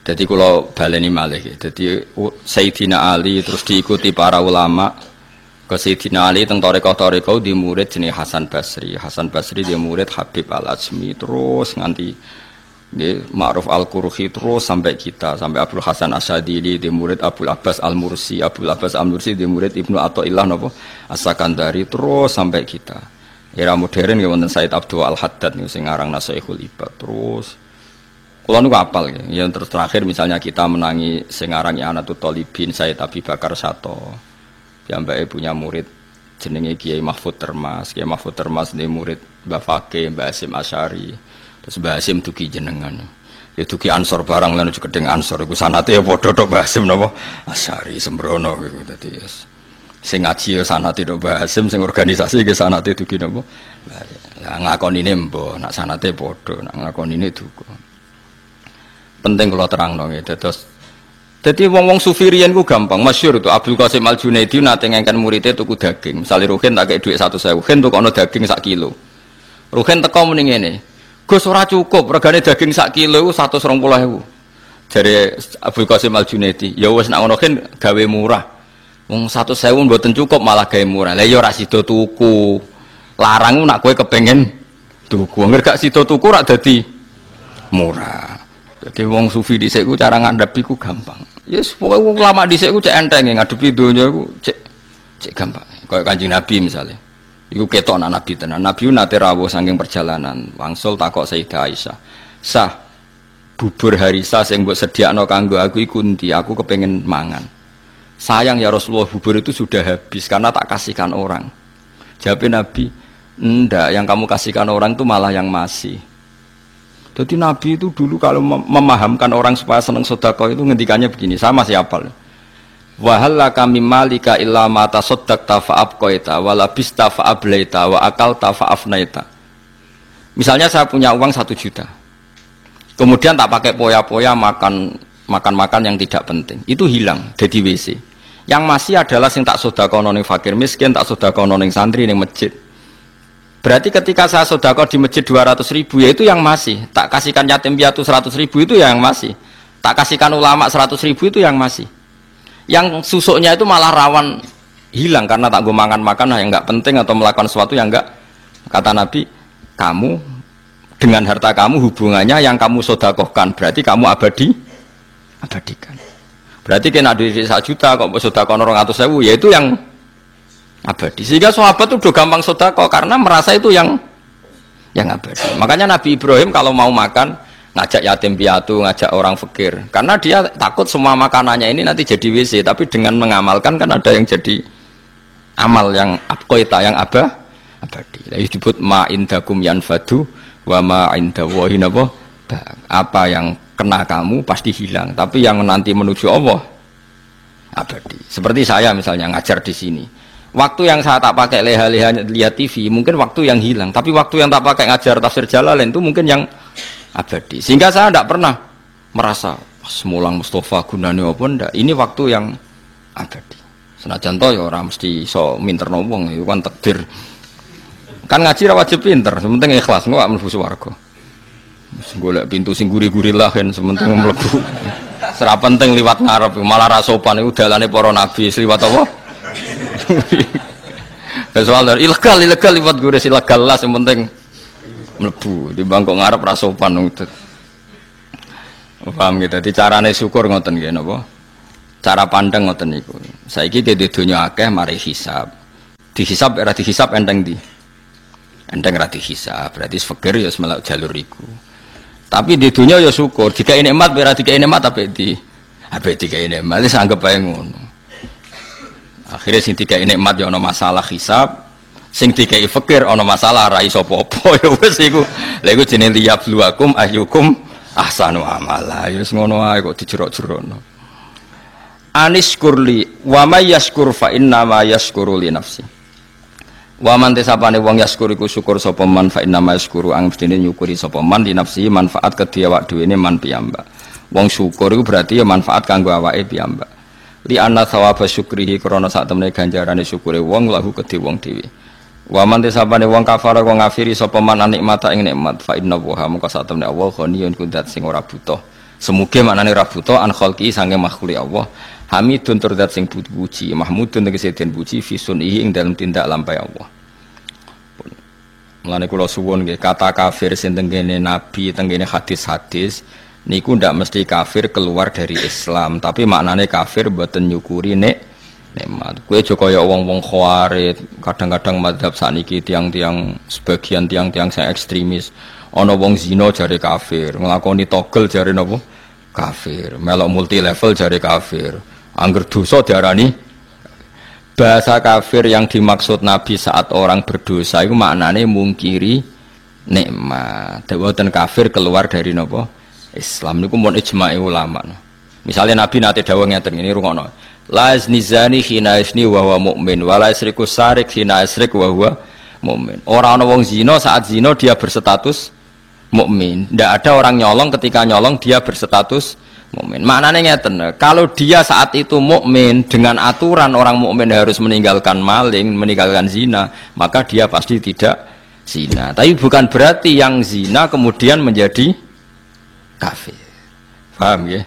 Jadi kalau baleni malih ya. Jadi Sayyidina Ali terus diikuti para ulama. Ke Sayyidina Ali teng toreko di murid jenis Hasan Basri. Hasan Basri dia murid Habib Al-Ajmi terus nganti Ma'ruf Al-Qurhi terus sampai kita sampai Abdul Hasan Asyadili di murid Abdul Abbas Al-Mursi. Abdul Abbas Al-Mursi di murid Ibnu Athaillah napa As-Sakandari terus sampai kita. Era modern ya wonten Said Abdul Al-Haddad niku sing aran Nasihul Ibad terus. Kula niku apal ya. Yang terus terakhir misalnya kita menangi sing aran Anatut Thalibin Said Abi Bakar Sato. Piyambake punya murid jenenge Kiai Mahfud Termas. Kiai Mahfud Termas ini murid Mbah Fakih, Mbah Hasyim Asy'ari. Terus Mbah Hasyim dugi jenengan. Ya dugi Ansor barang lan gedeng Ansor iku sanate ya padha tok Mbah Hasyim napa Asy'ari sembrono iku dadi sing ngaji ya sanate tok Mbah Hasyim sing organisasi ke sanate dugi napa lah ngakonine mbah nak sanate padha nak ngakonine duka penting kula terangno nggih dados dadi wong-wong sufi riyen ku gampang masyhur itu Abdul Qasim Al Junaidi nate ngengken muridé tuku daging misale Ruhin tak kei dhuwit 100.000 Ruhin tukokno daging sak kilo Ruhin teko muni ngene Gus ora cukup regane daging sak kilo 120.000 jare Abdul Qasim Al Junaidi ya wis nak ngono Ruhin gawe murah wong 100.000 mboten cukup malah gawe murah. Lah ya ora sida tuku. Larang nak kowe kepengin tuku. Angger gak sida tuku rak dadi murah. Dadi wong sufi dhisik ku cara ngandhapi ku gampang. Yes, pokoke wong lama dhisik ku cek enteng ngadepi donya ku cek gampang. Kaya Kanjeng Nabi misalnya. Iku ketok anak Nabi tenan. Nabi nate rawuh saking perjalanan. Wangsul takok Sayyidah Aisyah. Sah bubur harisa sing mbok sediakno kanggo aku iku ndi? Aku kepengin mangan. Sayang ya Rasulullah bubur itu sudah habis karena tak kasihkan orang. Jawab Nabi, enggak, yang kamu kasihkan orang itu malah yang masih. Jadi Nabi itu dulu kalau memahamkan orang supaya senang sedekah itu ngendikannya begini, saya masih hafal. Wa halaka mimmalika illa ma tasaddaqta fa abqaita wa labista fa ablaita wa akalta fa afnaita. Misalnya saya punya uang 1 juta. Kemudian tak pakai poya-poya makan yang tidak penting. Itu hilang dari WC. Yang masih adalah sing tak sedekahno ning fakir miskin, tak sedekahno ning santri ning masjid. Berarti ketika saya sedekah di masjid 200.000 ya itu yang masih. Tak kasihkan yatim piatu 100.000 itu yang masih. Tak kasihkan ulama 100.000 itu yang masih. Yang susuknya itu malah rawan hilang karena tak gue makan yang enggak penting atau melakukan sesuatu yang enggak. Kata Nabi, kamu dengan harta kamu hubungannya yang kamu sedekahkan berarti kamu abadikan. Berarti kena duit 1 juta kok sedekah 200.000 ya itu yang abadi. Sehingga sahabat itu udah gampang sedekah karena merasa itu yang abadi. Makanya Nabi Ibrahim kalau mau makan ngajak yatim piatu, ngajak orang fakir. Karena dia takut semua makanannya ini nanti jadi WC, tapi dengan mengamalkan kan ada yang jadi amal yang abqaita, yang abadi. Lah disebut ma indakum yanfadu wa ma indallahi napa? Apa yang kena kamu pasti hilang, tapi yang nanti menuju Allah abadi. Seperti saya misalnya ngajar di sini. Waktu yang saya tak pakai leha-leha lihat TV, mungkin waktu yang hilang, tapi waktu yang tak pakai ngajar tafsir Jalalain itu mungkin yang abadi. Sehingga saya tidak pernah merasa semulang Mustafa gunanya apa ndak. Ini waktu yang abadi. Senajan to ya ora mesti iso minterno wong, itu kan takdir. Kan ngaji ra wajib pinter, sementing ikhlas engko gak mlebu swarga. Golek pintu sing guri-guri lah kan sementing mlebu. Ora penting liwat ngarep, malah ra sopan iku dalane para nabi liwat apa? Soal ilegal liwat gures ilegal lah yang penting mlebu di bangkok ngarep ra sopan ngoten. Paham gitu. Dadi carane syukur ngoten nggih napa? Cara pandang ngoten niku. Saiki ke donya akeh mari hisab. Dihisab ora dihisab enteng di. Enteng ra dihisab, berarti fakir ya melok jalur iku. Tapi di dunia ya syukur, dikai nikmat ora dikai nikmat apik dikai nikmat wis anggap bae ngono. Akhirnya sing dikai nikmat ya ana masalah hisab, sing dikai fakir ana masalah ra iso apa-apa ya wis iku. Lha iku jenenge liyabluwakum ayyukum ahsanu amala. Ya wis ngono ae kok dijerok-jerokno. Aniskurli wa may yashkur fa inna ma yashkuru li nafsi. Wa man tesapane wong yashkur iku syukur sapa man fa inna ma yashkuru ang mestine nyukuri sapa man di nafsi manfaat kedhi awak dhewe man piyambak. Wong syukur iku berarti ya manfaat kanggo awake piyambak. Li anna thawaba syukrihi krana sak temene ganjarane syukure wong lahu kedhi wong dhewe. Wa man tesapane wong kafara wong ngafiri sapa man nikmata ing nikmat fa inna wa maka sak temene Allah ghaniyun kudat sing ora butuh. Semuge maknane ora butuh an khalqi sange makhluk Allah. Hamidun turdat sing puji, mahmudun tegese den puji fi sunihi ing dalem tindak lampahe Allah. Mulane kula suwun nggih kata kafir sing tengene nabi, tengene hadis-hadis niku ndak mesti kafir keluar dari Islam, tapi maknane kafir mboten nyukuri nikmat. Kowe aja kaya wong-wong khawarij, kadang-kadang mazhab saniki tiang-tiang sebagian tiang-tiang sing ekstremis. Ana wong zina jare kafir, nglakoni togel jare napa? Kafir, melok multi level jare kafir. Angger dosa diarani bahasa kafir yang dimaksud Nabi saat orang berdosa itu maknanya mungkiri nikmat. Mboten kafir keluar dari napa? Islam niku mun ijma'i ulama. Misalnya Nabi nate dawuh ngeten ngene rungokno. La yazni hina yazni wa huwa mukmin wa la yasriku sarik hina yasrik wa huwa mukmin. Ora ana wong zina saat zina dia berstatus mukmin. Ndak ada orang nyolong ketika nyolong dia berstatus mukmin. Maknanya ngeten, kalau dia saat itu mukmin dengan aturan orang mukmin harus meninggalkan maling, meninggalkan zina, maka dia pasti tidak zina. Tapi bukan berarti yang zina kemudian menjadi kafir. Paham ya?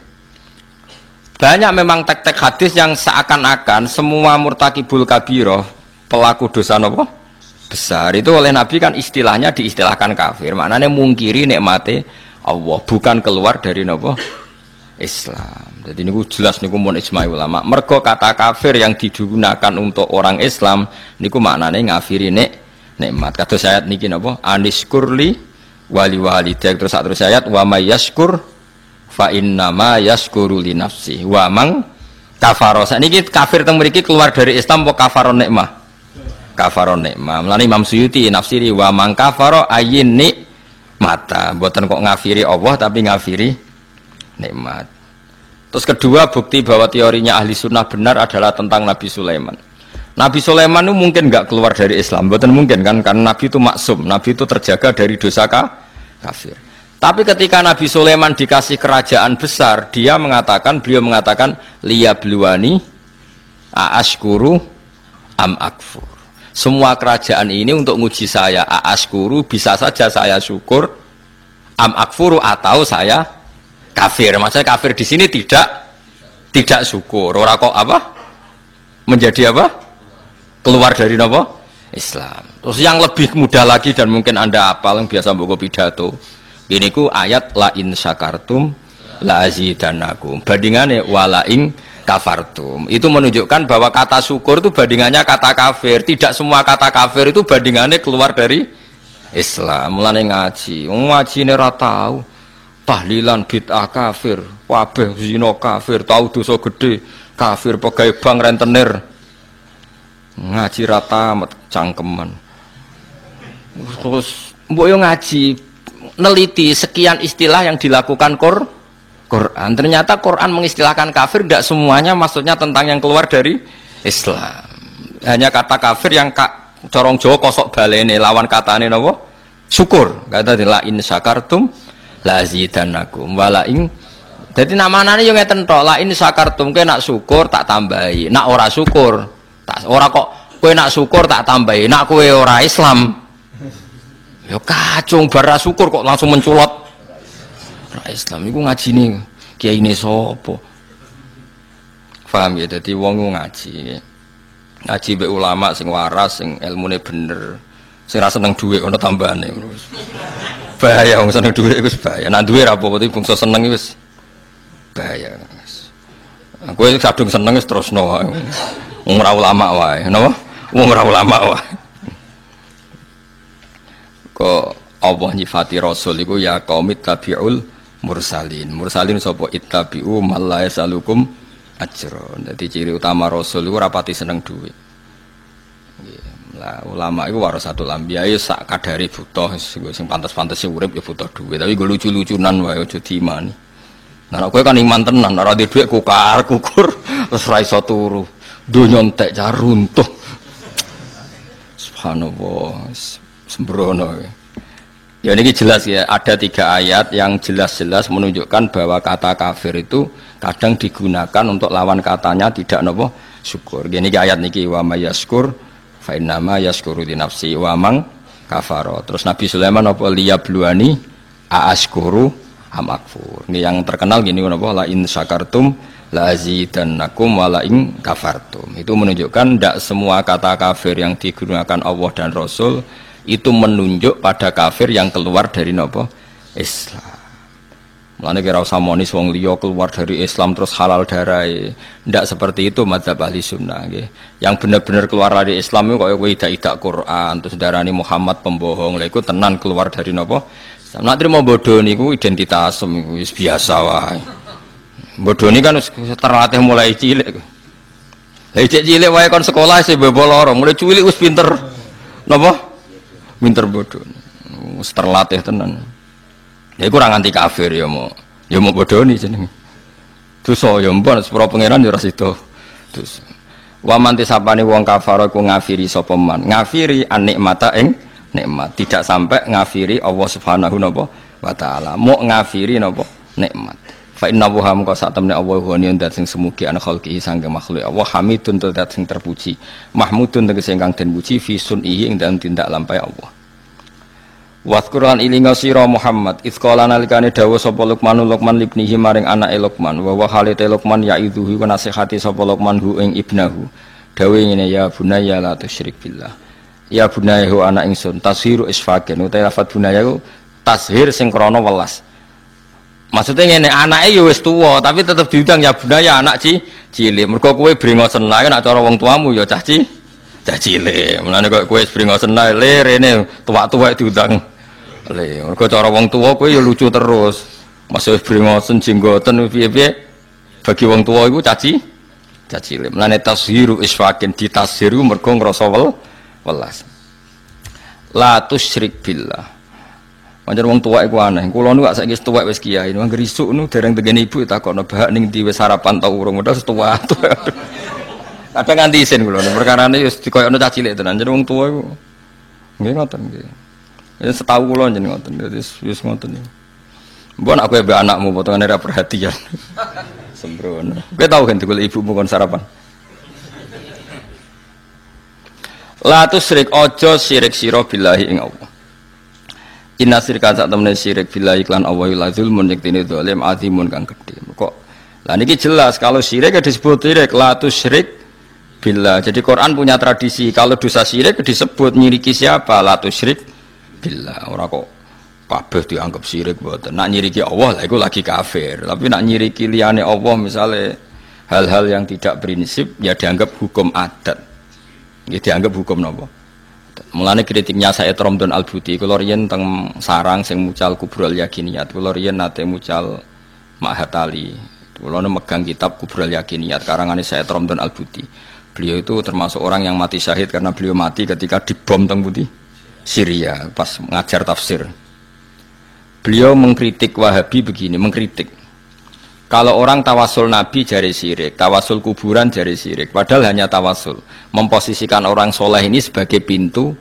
Banyak memang tek-tek hadis yang seakan-akan semua murtakibul kabiroh, pelaku dosa apa? Besar itu oleh Nabi kan istilahnya diistilahkan kafir. Maknanya mungkiri nikmate Allah, bukan keluar dari apa? Islam. Jadi niku jelas niku mun ijma' ulama. Mergo kata kafir yang digunakan untuk orang Islam niku maknane ngafiri nikmat. Kados ayat niki napa? Aniskurli wali walidak terus ayat wa may yashkur fa inna ma yashkuru li nafsi. Wa mang kafara. Sakniki kafir teng mriki keluar dari Islam apa kafaron nikmah? Kafaron nikmah. Mulane Imam Suyuti nafsiri wa mang kafara ayin nikmata. Mboten kok ngafiri Allah tapi ngafiri nikmat. Terus kedua bukti bahwa teorinya ahli sunnah benar adalah tentang Nabi Sulaiman. Nabi Sulaiman itu mungkin nggak keluar dari Islam, betul mungkin kan? Karena Nabi itu maksum, Nabi itu terjaga dari dosa kafir. Tapi ketika Nabi Sulaiman dikasih kerajaan besar, beliau mengatakan liyabluwani aashkuru am akfur. Semua kerajaan ini untuk nguji saya, aashkuru bisa saja saya syukur, am akfuru atau saya kafir. Maksudnya kafir di sini tidak syukur. Ora kok apa? Menjadi apa? Keluar dari apa? Islam. Terus yang lebih mudah lagi dan mungkin Anda hafal yang biasa mbok pidato. Ini ku ayat la in syakartum la azidannakum. Bandingannya wala in kafartum. Itu menunjukkan bahwa kata syukur itu bandingannya kata kafir. Tidak semua kata kafir itu bandingannya keluar dari Islam. Mulane ngaji. Ngaji ini ora tahu. Tahlilan bid'ah kafir, wabeh zina kafir, tahu dosa gede kafir, pegawai bank rentenir ngaji rata amat cangkeman. Terus mbok yo ngaji neliti sekian istilah yang dilakukan Quran. Ternyata Quran mengistilahkan kafir tidak semuanya maksudnya tentang yang keluar dari Islam. Hanya kata kafir yang corong Jawa kosok balene lawan katane napa? Syukur. Kata la in syakartum lazidannakum wala in. Dadi namanane yo ngeten tok, la in syakartum kowe nak syukur tak tambahi, nak ora syukur tak ora kok kowe nak syukur tak tambahi, nak kowe ora Islam. Yo kacung bara syukur kok langsung menculot. Ora Islam iku ngajine kiai ne sapa? Paham ya, dadi wong ngaji. Ngaji be ulama sing waras, sing ilmune bener. Sing ra seneng dhuwit ana tambahane. Bahaya wong seneng dhuwit iku bahaya. Nek duwe ra apa-apa iki bangsa seneng wis bahaya. Aku wis kadung seneng wis terusno wae. Wong ora ulama wae, napa? Wong ora ulama wae. Kok Allah nyifati rasul iku ya qaumit tabiul mursalin. Mursalin sapa ittabi'u mal la yasalukum ajron. Dadi ciri utama rasul iku rapati seneng dhuwit. Lah ulama iku warasatul anbiya ya sak kadare butuh sing pantes-pantes urip ya butuh dhuwit. Tapi go lucu-lucunan wae aja diimani. Nah kowe kan iman tenan ora duwe dhuwit kukur terus ra iso turu. Donya entek car runtuh. Subhanallah. Sembrono. Ya ini jelas ya, ada 3 ayat yang jelas-jelas menunjukkan bahwa kata kafir itu kadang digunakan untuk lawan katanya tidak nopo syukur. Gini ayat niki wa mayaskur fa innama yaskuru di nafsi wa mang kafaro. Terus Nabi Sulaiman nopo liyabluani aaskuru amakfur. Ini yang terkenal gini nopo la in syakartum la azidannakum wa la in kafartum. Itu menunjukkan tidak semua kata kafir yang digunakan Allah dan Rasul itu menunjuk pada kafir yang keluar dari nopo Islam. Mulane kira usah monis wong liya keluar dari Islam terus halal darai. Ndak seperti itu madzhab ahli sunnah nggih. Yang benar-benar keluar dari Islam itu kaya kowe idak-idak Quran terus darani Muhammad pembohong. Lha iku tenan keluar dari nopo? Nek trimo bodho niku identitas wis biasa wae. Bodho ni kan terlatih mulai cilik. Lah cilik wae kon sekolah sih bebo loro, mulai cilik wis pinter. Napa? Pinter bodoh, terlatih tenan. Ya kurang anti kafir ya mau bodoh nih jeneng. Terus ya mbon sepuro pangeran ya ora sida. Terus wa manti sapane wong kafir iku ngafiri sapa man. Ngafiri anikmata ing nikmat, tidak sampai ngafiri Allah Subhanahu wa taala. Mau ngafiri napa nikmat. Fa inna wa hamka sak temne Allah ghaniyun dat sing semugi ana khalqihi sange makhluk Allah hamidun dat sing terpuji mahmudun tegese ingkang den puji fi sunihi ing dalem tindak lampahe Allah. Wadhkuran ilinga sira Muhammad izqala nalikane dawuh sapa Luqman libnihi maring anake Luqman wa halite Luqman yaidzuhu wa nasihati sapa Luqman hu ing ibnahu dawuh ngene ya bunayya la tusyrik billah ya bunayya hu anak ingsun tashiru isfaqen utawa lafat bunayya tashir sing krana welas. Maksudnya ngene anake ya wis tuwa tapi tetep diundang ya bunaya anak cilik. Mergo kowe brengosen lae nek cara wong tuamu ya cah cilik. Mulane kok kowe brengosen lae le rene tuwa-tuwa diundang le. Mergo cara wong tuwa kowe ya lucu terus. Masih brengosen jenggoten piye-piye bagi wong tuwa iku cah cilik. Mulane tashiru isfaqin ditashiru mergo ngrasa welas. La tusyrik billah. Pancen wong tuwek iku aneh. Kula nu gak saiki tuwek wis kiai, nang grisuk nu dereng tegene ibu takokno bahak ning ndi wis sarapan ta urung, udah tuwa. Kadang nganti isin kula. Perkarane wis dikoyokno cah cilik tenan. Jeneng wong tuwa iku nggih ngoten nggih. Ya setahu kula jeneng ngoten. Wis ngoten. Mbok aku ya anakmu potongane ra perhatian. Sembrono. Kowe tau kan digolek ibumu kon sarapan. La tusyrik aja syirik sira billahi ing Allah. Inna syirka sak temene syirik billahi iklan Allah la zulmun yektine zalim azimun kang gedhe. Kok lah niki jelas kalau syirik disebut syirik la tusyrik billah. Jadi Quran punya tradisi kalau dosa syirik disebut nyiriki siapa la tusyrik billah. Ora kok kabeh dianggap syirik mboten. Nak nyiriki Allah lah iku lagi kafir. Tapi nak nyiriki liyane Allah misalnya hal-hal yang tidak prinsip ya dianggap hukum adat. Ya dianggap hukum napa? Mulane kritiknya saya Romdon Al-Buti kula riyen teng sarang sing mucal Kubrul Yakiniyat kula riyen nate mucal Mahatali kula megang kitab Kubrul Yakiniyat karangane saya Romdon Al-Buti. Beliau itu termasuk orang yang mati syahid karena beliau mati ketika dibom teng Buti Syria pas ngajar tafsir. Beliau mengkritik Wahabi begini, mengkritik. Kalau orang tawasul Nabi jari syirik, tawasul kuburan jari syirik, padahal hanya tawasul. Memposisikan orang soleh ini sebagai pintu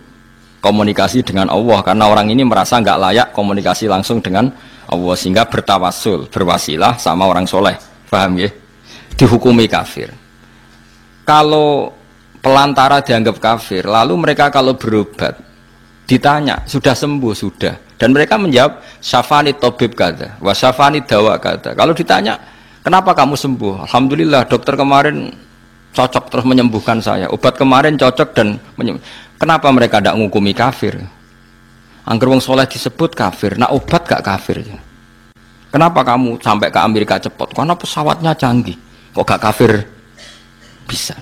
komunikasi dengan Allah, karena orang ini merasa nggak layak komunikasi langsung dengan Allah, sehingga bertawasul, berwasilah sama orang soleh. Paham ya? Dihukumi kafir. Kalau pelantara dianggap kafir, lalu mereka kalau berobat, ditanya, sudah sembuh? Sudah. Dan mereka menjawab, syafani tobib kata, wa syafani dawa kata. Kalau ditanya, kenapa kamu sembuh? Alhamdulillah, dokter kemarin cocok terus menyembuhkan saya. Obat kemarin cocok dan menyembuhkan. Kenapa mereka tidak menghukumi kafir? Angger wong soleh disebut kafir, nah obat gak kafir. Kenapa kamu sampai ke Amerika cepat? Karena pesawatnya canggih. Kok gak kafir? Bisa.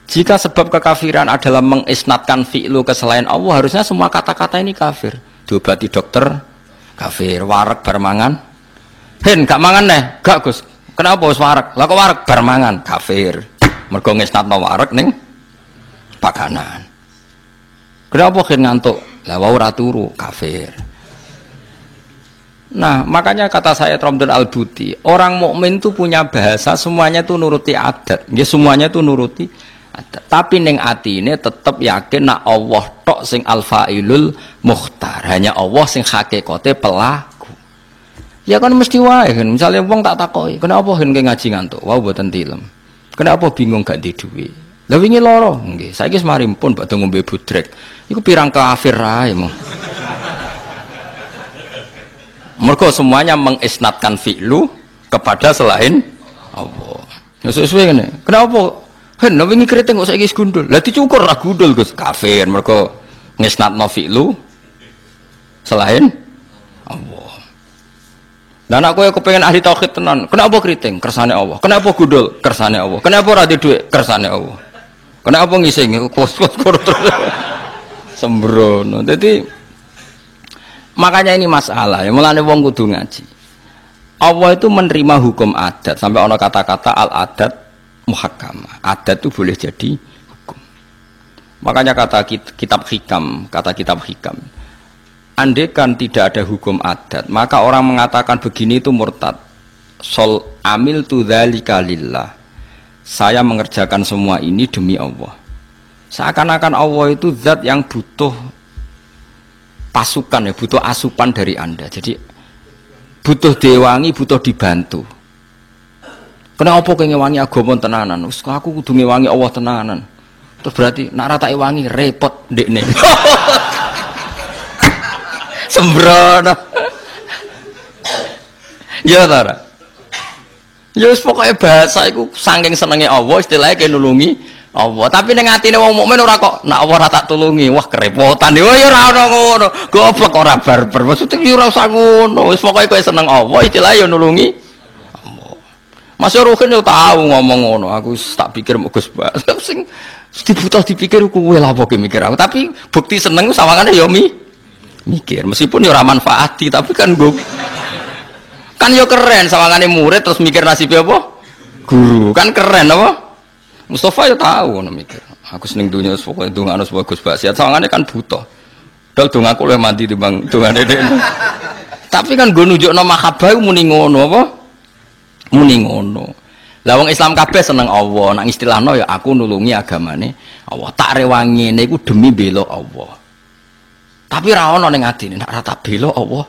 Jika sebab kekafiran adalah mengisnatkan fi'lu ke selain Allah, harusnya semua kata-kata ini kafir. Diobati dokter, kafir. Wareg bar mangan, hen gak mangan neh, gak Gus. Kenapa wis wareg? Lah kok wareg bar mangan, kafir. Mergo ngisnatno wareg ning pakanan. Kenapa hen ngantuk? Lah wau ora turu, kafir. Nah, makanya kata saya Ramdan Al-Buti, orang mukmin itu punya bahasa, semuanya itu nuruti adat. Ya semuanya itu nuruti adat. Tapi ning atine tetap yakin nak Allah tok sing al-fa'ilul mukhtar. Hanya Allah sing hakikate pelaku. Ya kan mesti wae kan. Misalnya wong tak takoki, kenapa hen ngaji ngantuk? Wau mboten tilem. Kenapa bingung gak di duwe? Lah wingi lara, nggih. Saiki semari pun badhe ngombe budrek. Iku pirang kafir ae mong. Mergo semuanya mengisnatkan fi'lu kepada selain Allah. Ya sesuai ngene. Kenapa? Hen wingi keriting kok saiki gundul. Lah dicukur ra gundul Gus. Kafir mergo ngisnatno fi'lu selain Allah. Dan aku yang kepengen ahli tauhid tenan. Kenapa keriting? Kersane Allah. Kenapa gundul? Kersane Allah. Kenapa ora di dhuwit? Kersane Allah. Kenapa ngising? Kos-kos terus. Sembrono. Jadi makanya ini masalah ya, mulane wong kudu ngaji. Allah itu menerima hukum adat, sampai ono kata-kata al-adat muhakkamah. Adat itu boleh jadi hukum. Makanya kata kitab hikam, andaikan tidak ada hukum adat, maka orang mengatakan begini itu murtad. Sol amil tu dzalika lillah. Saya mengerjakan semua ini demi Allah. Seakan-akan Allah itu zat yang butuh pasukan ya, butuh asupan dari Anda. Jadi butuh diwangi, butuh dibantu. Kenapa kowe ngewangi agama tenanan? Wis aku kudu ngewangi Allah tenanan. Terus berarti nek ora tak wangi repot ndekne. Sembrono. Ya ta. Ya wis pokoke bahasa iku saking senenge Allah istilahnya kaya nulungi Allah. Tapi ning atine wong mukmin ora kok nek Allah ora tak tulungi, wah kerepotan. Oh ya ora ono ngono. Goblok ora barbar. Maksudnya ya ora usah ngono. Wis pokoke kowe seneng Allah istilahnya ya nulungi Allah. Mas Ruhin yo tahu ngomong ngono. Aku tak pikir Gus Bas. Sing dibutuh dipikir kuwe lha apa mikir aku. Tapi bukti seneng sawangane ya mikir. Meskipun ya ora manfaati, tapi kan kan yo keren sawangane murid terus mikir nasibnya apa? Guru. Kan keren apa? Mustafa ya tahu ngono mikir. Aku seneng dunya pokoke ndongakno supaya Gus Basiat sawangane kan butuh. Dal dongaku luwih mandi timbang dongane dhekne. Tapi kan nggo nunjukno mahabbah muni ngono apa? Muni ngono. Lah wong Islam kabeh seneng Allah. Nang istilahno ya aku nulungi agamane Allah. Tak rewangi niku demi bela Allah. Tapi ra ono ning atine nek ora tak bela Allah.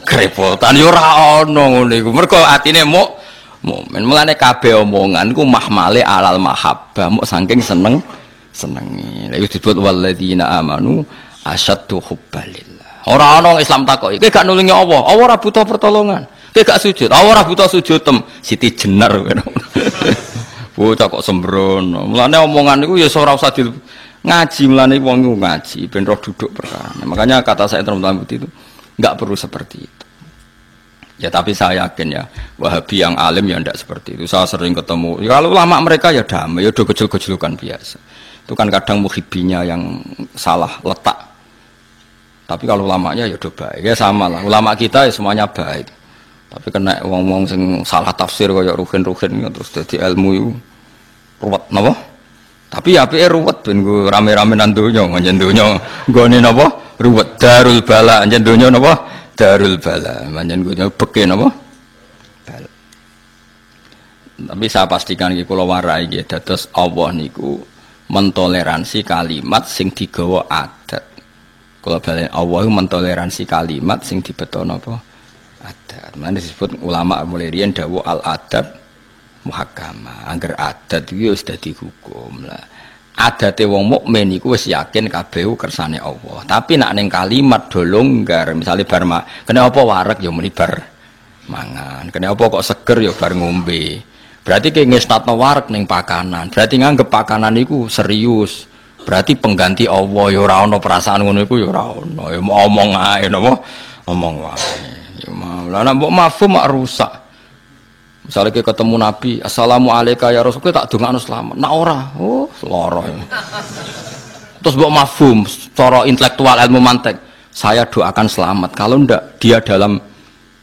Kerepotan ya ora ono ngono iku. Mergo atine mukmin. Mulane kabeh omongan ku mahmale alal mahabbah, mok saking senengi. Lha iku disebut walladzina amanu asyaddu hubbalillah. Ora ana Islam takoki, kowe gak nulungi Allah, Allah ora butuh pertolongan. Kowe gak sujud, Allah ora butuh sujudem. Siti Jenar ngono. Bocah kok sembrono. Mulane omongan niku ya ora usah ngaji, mulane wong iku ngaji ben roh duduk perkara. Makanya kata saya teman-teman itu enggak perlu seperti itu. Ya tapi saya yakin ya Wahabi yang alim ya tidak seperti itu. Saya sering ketemu. Ya, kalau ulama mereka ya damai, ya udah gejol-gejolukan biasa. Itu kan kadang muhibbinya yang salah letak. Tapi kalau ulamanya ya udah baik. Ya sama lah. Ulama kita ya semuanya baik. Tapi kena wong-wong sing salah tafsir kayak ruhin-ruhin terus jadi ilmu itu ruwet napa? Tapi apike ruwet ben nggo rame-rame nang donya, njen donya nggone napa? Ruwet darul bala, njen donya napa? Darul bala. Njen donya beke napa? Bala. Tapi saya pastikan iki kula warai nggih dados Allah niku mentoleransi kalimat sing digawa adat. Kula balen Allah mentoleransi kalimat sing dibetono apa? Adat. Mane disebut ulama mulai riyen dawuh al adab muhakama, angger adat iki wis dadi hukum lah. Adate wong mukmin iku wis yakin kabeh kersane Allah. Tapi nek ning kalimat do longgar, misale bar kena apa wareg ya muni bar mangan, kena apa kok seger ya bar ngombe. Berarti ki ngestatno wareg ning pakanan. Berarti nganggep pakanan iku serius. Berarti pengganti Allah ya ora ana perasaan ngono iku ya ora ana. Ya omong ae napa? Omong wae. Ya mau. Lah nek mbok mafhum mak rusak. Misalnya kita ketemu Nabi, Assalamualaikum ya Rasul, kita tak dongakno selamat. Nak ora, oh seloro. Terus mbok mafhum, cara intelektual ilmu mantek, saya doakan selamat. Kalau ndak dia dalam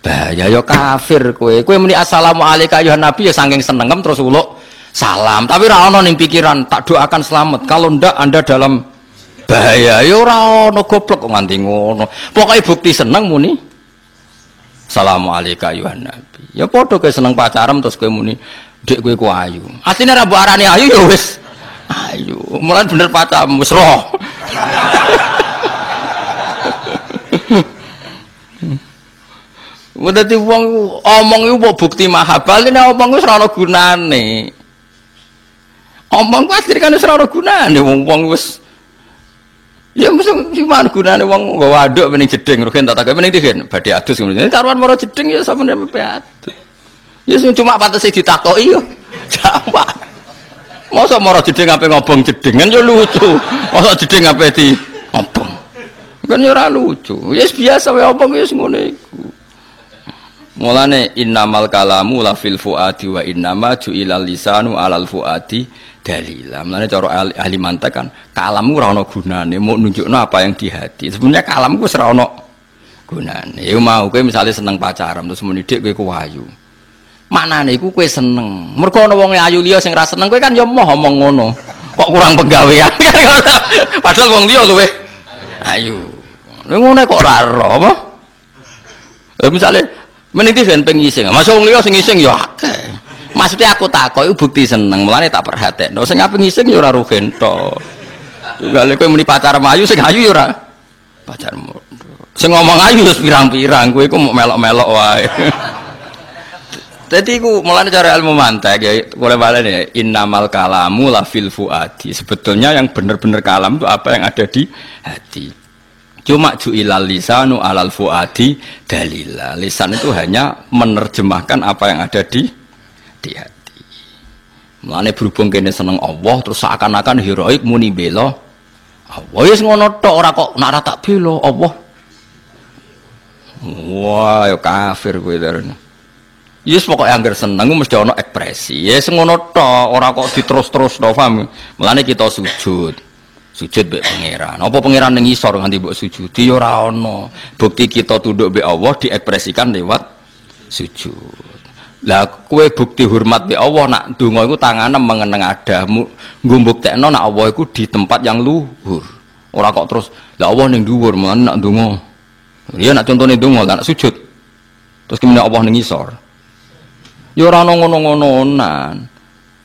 bahaya ya kafir kowe. Kowe muni Assalamualaikum ya Nabi ya saking senengem terus uluk salam. Tapi ora ono ning pikiran tak doakan selamat. Kalau ndak Anda dalam bahaya ya ora ono goblok kok nganti ngono. Pokoke bukti seneng muni Assalamualaikum ya Nabi. Ya padha kowe seneng pacaran terus kowe muni ndek kowe ku ayu. Asline ra mbok arani ayu ya wis ayu. Mulan bener pacaran wis roh. Dadi wong omong iku mbok bukti mahabbah nek omong wis ora ana gunane. Omong ku asline kan wis ora ana gunane wong wis ya mesti gimana gunane wong nggawa aduk ning jeding rugen tak takake ning digen badhe adus ngono. Karuan maro jeding ya sampeyan mepe adus. Ya sing cuma patese ditakoki yo. Jawab. Mosok maro jeding ape ngobong jeding kan yo lucu. Mosok jeding ape di ngobong. Kan yo ora lucu. Ya biasa wae obong wis ngono iku. Mulane innamal kalamu la fil fuadi wa innama ju'ilal lisanu alal fuadi dalila. Mulane cara ahli mantek kan kalammu ora ana gunane, mau nunjukno apa yang di hati. Sebenarnya kalamku wis ora ana gunane. Ya mau kowe misale seneng pacaran terus muni dik kowe ku ayu. Maknane iku kowe seneng. Mergo ana wong ayu liya sing ra seneng kowe kan ya moh omong ngono. Kok kurang penggawean. Padahal wong liya luwe ayu. Lha ngene kok ora ero apa? Misale meniti ben pengising. Masuk wong liya sing ngising ya akeh. Maksudnya aku takok iku bukti seneng, mulane tak perhatekno. Sing ape ngising ya ora rugen to. Gale kowe muni pacar ayu sing ayu ya ora pacarmu. Sing ngomong ayu wis pirang-pirang, kowe iku mau melok-melok wae. Dadi iku mulane cara ilmu mantek ya boleh balen ya innamal kalamu la fil fuadi. Sebetulnya yang benar-benar kalam itu apa yang ada di hati. Cuma ju'ilal lisanu alal fuadi dalila. Lisan itu hanya menerjemahkan apa yang ada di hati. Mulane berhubung kene seneng Allah terus seakan-akan heroik muni bela Allah. Wis ngono tok ora kok nak ora tak bela Allah. Wah, ya kafir kowe darane. Yes pokoke angger seneng mesti ana ekspresi. Yes ngono tok ora kok diterus-terus to paham. Mulane kita sujud. Sujud mbek pangeran. Apa pangeran ning isor nganti mbok sujudi ya ora ana. Bukti kita tunduk mbek Allah diekspresikan lewat sujud. Lah kowe bukti hormat mbek Allah nak donga iku tangane mengeneng adahmu. Nggo mbuktekno nak Allah iku di tempat yang luhur. Ora kok terus lah Allah ning dhuwur mulane nak donga. Ya nak contone donga nak sujud. Terus kemudian Allah ning isor. Ya ora ana ngono-ngononan.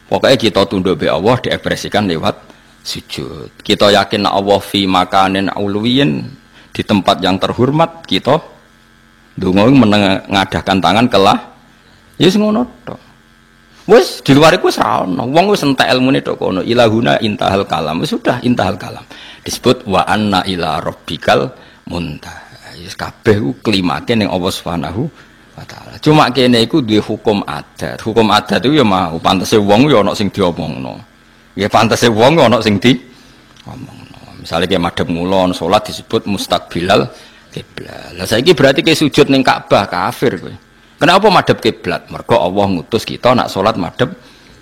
Pokoke kita tunduk mbek Allah diekspresikan lewat sujud. Kita yakin Allah fi makanin ulwiyin di tempat yang terhormat kita donga mengadahkan tangan kelah ya wis ngono tok. Wis di luar iku wis ra ono. Wong wis entek ilmune tok kono. Ilahuna intahal kalam. Wis sudah intahal kalam. Disebut wa anna ila rabbikal muntaha. Wis kabeh ku klimake ning Allah Subhanahu wa taala. Cuma kene iku duwe hukum adat. Hukum adat itu ya mau pantese wong ya ana sing diomongno. Ya pantese wong ana sing di ngomongno. Misale ki madhep ngulon salat disebut mustaqbilal kiblat. Lah saiki berarti ki sujud ning Ka'bah kafir kowe. Kenapa madhep kiblat? Mergo Allah ngutus kita nak salat madhep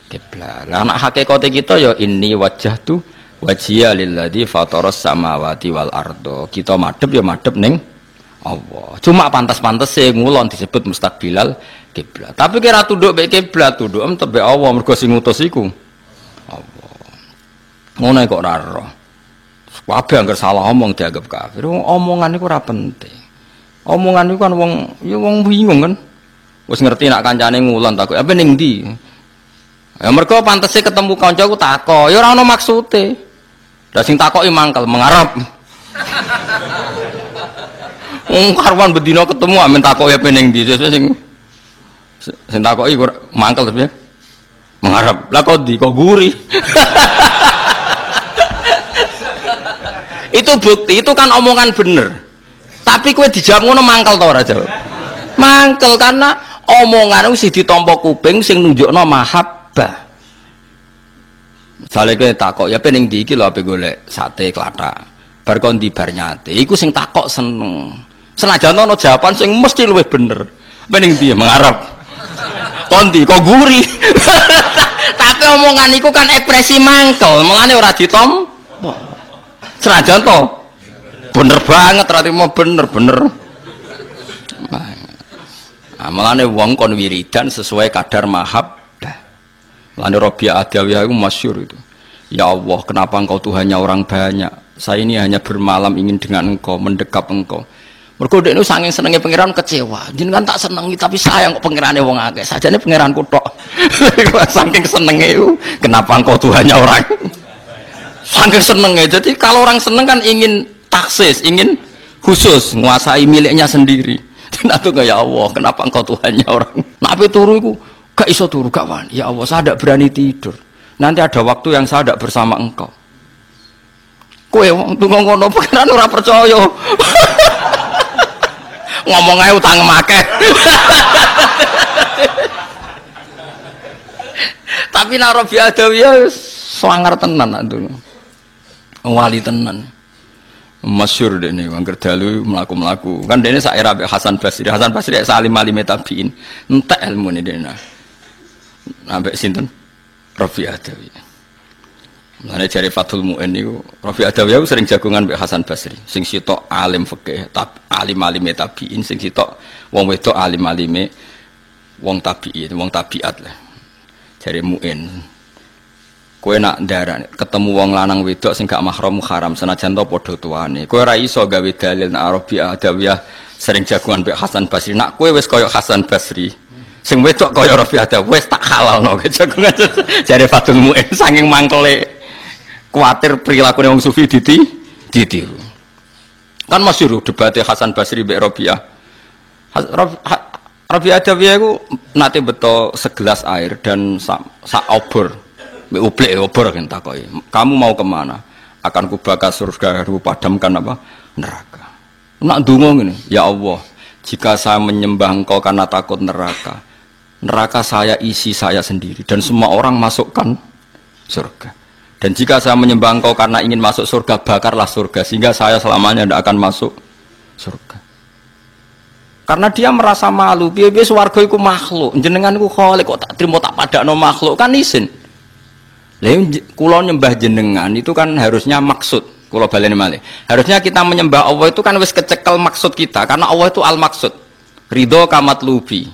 kiblat. Lah nak hakikate kita ya inni wajjahtu wajhiya lilladzi fataras samawati wal ardo. Kita madhep ya madhep ning Allah. Cuma pantas-pantese ngulon disebut mustaqbilal kiblat. Tapi kira tunduk mek kiblat, tunduk entep Allah mergo sing ngutus iku Allah. Ngono kok ora ero. Kabeh anggere salah omong dianggap kafir. Omongan iku ora penting. Omongan iku kan wong bingung kan. Wis ngerti nak kancane ngulon takok, "Apa ning ndi?" Ya mergo pantese ketemu kancaku takok, ya ora ono maksude. Lah sing takoki mangkel mengarep. Karwan bedino ketemu amen takoki apa ning ndi, sing takoki mangkel tapi mengarep. Lah kok ndi kok guri. Itu bukti, itu kan omongan bener. Tapi kowe dijawab ngono mangkel to ora jawab? Mangkel karena omongan sing ditampa kuping sing nunjukno mahabbah. Misale kowe takok ya pening ndi iki lho ape golek sate klathak. Bar kon ndi bar nyate. Iku sing takok seneng. Senajan ana jawaban sing mesti luwih bener. Pening ndi mengarep. Kon ndi kok guri. Tapi omongan iku kan ekspresi mangkel, mulane ora ditampa. Senajan to bener banget berarti mau bener. Nah, mulane wong kon wiridan sesuai kadar mahabbah. Mulane Rabi'ah Adawiyah itu masyhur itu. Ya Allah, kenapa engkau Tuhannya orang banyak? Saya ini hanya bermalam ingin dengan engkau, mendekap engkau. Mergo dekne saking senenge pangeran kecewa. Jenengan tak senengi tapi sayang kok pangerane wong akeh. Sajane pangeranku tok. Saking senenge itu, kenapa engkau Tuhannya orang? Saking senengnya. Jadi kalau orang seneng kan ingin taksis, ingin khusus menguasai miliknya sendiri. Nah tuh ya Allah, kenapa engkau Tuhannya orang? Nabi turu itu gak iso turu gak wani. Ya Allah, saya tidak berani tidur. Nanti ada waktu yang saya tidak bersama engkau. Kowe tuh ngono pengen ora percaya. Ngomong aja utang make. Tapi nak Rabi'ah Adawiyah swanger tenan itu. Wali tenan. Masyhur dene wangger dalu mlaku-mlaku. Kan dene sak era Hasan Basri. Hasan Basri salim alime tabiin. Entek ilmune dene. Ambek sinten? Rabi'ah Adawiyah. Mulane jare Fathul Mu'in niku Rabi'ah Adawiyah sering jagongan mbek Hasan Basri. Sing sitok alim fikih, alim-alime tabiin, sing sitok wong wedok alim-alime wong tabiin, wong tabiat lah. Jare Mu'in. Kowe nak ndaran ketemu wong lanang wedok sing gak mahram haram senajan to padha tuane. Kowe ora iso gawe dalil nek Rabi'ah Adawiyah sering jagoan mbek Hasan Basri. Nak kowe wis kaya Hasan Basri. Sing wedok kaya Rabi'ah Adawiyah wis tak halalno jagongan. Jare Fathul Mu'in saking mangkele kuwatir prilakune wong sufi ditiru. Kan masyhur debate Hasan Basri mbek Rabi'ah. Rabi'ah Adawiyah iku nate beto segelas air dan sak obor. Ublek obor kan takoki. Kamu mau kemana? Akan kubakar surga, padamkan apa? Neraka. Nak ndonga ngene, ya Allah, jika saya menyembah engkau karena takut neraka, neraka saya isi saya sendiri dan semua orang masukkan surga. Dan jika saya menyembah engkau karena ingin masuk surga, bakarlah surga sehingga saya selamanya tidak akan masuk surga. Karena dia merasa malu, piye-piye swarga iku makhluk, jenengan iku khalik kok tak trimo tak padakno makhluk kan isin. Kulo nyembah jenengan itu kan harusnya maksud. Kulo baleni malih. Harusnya kita menyembah Allah itu kan wis kecekel maksud kita karena Allah itu al maksud. Ridho kamatlubi.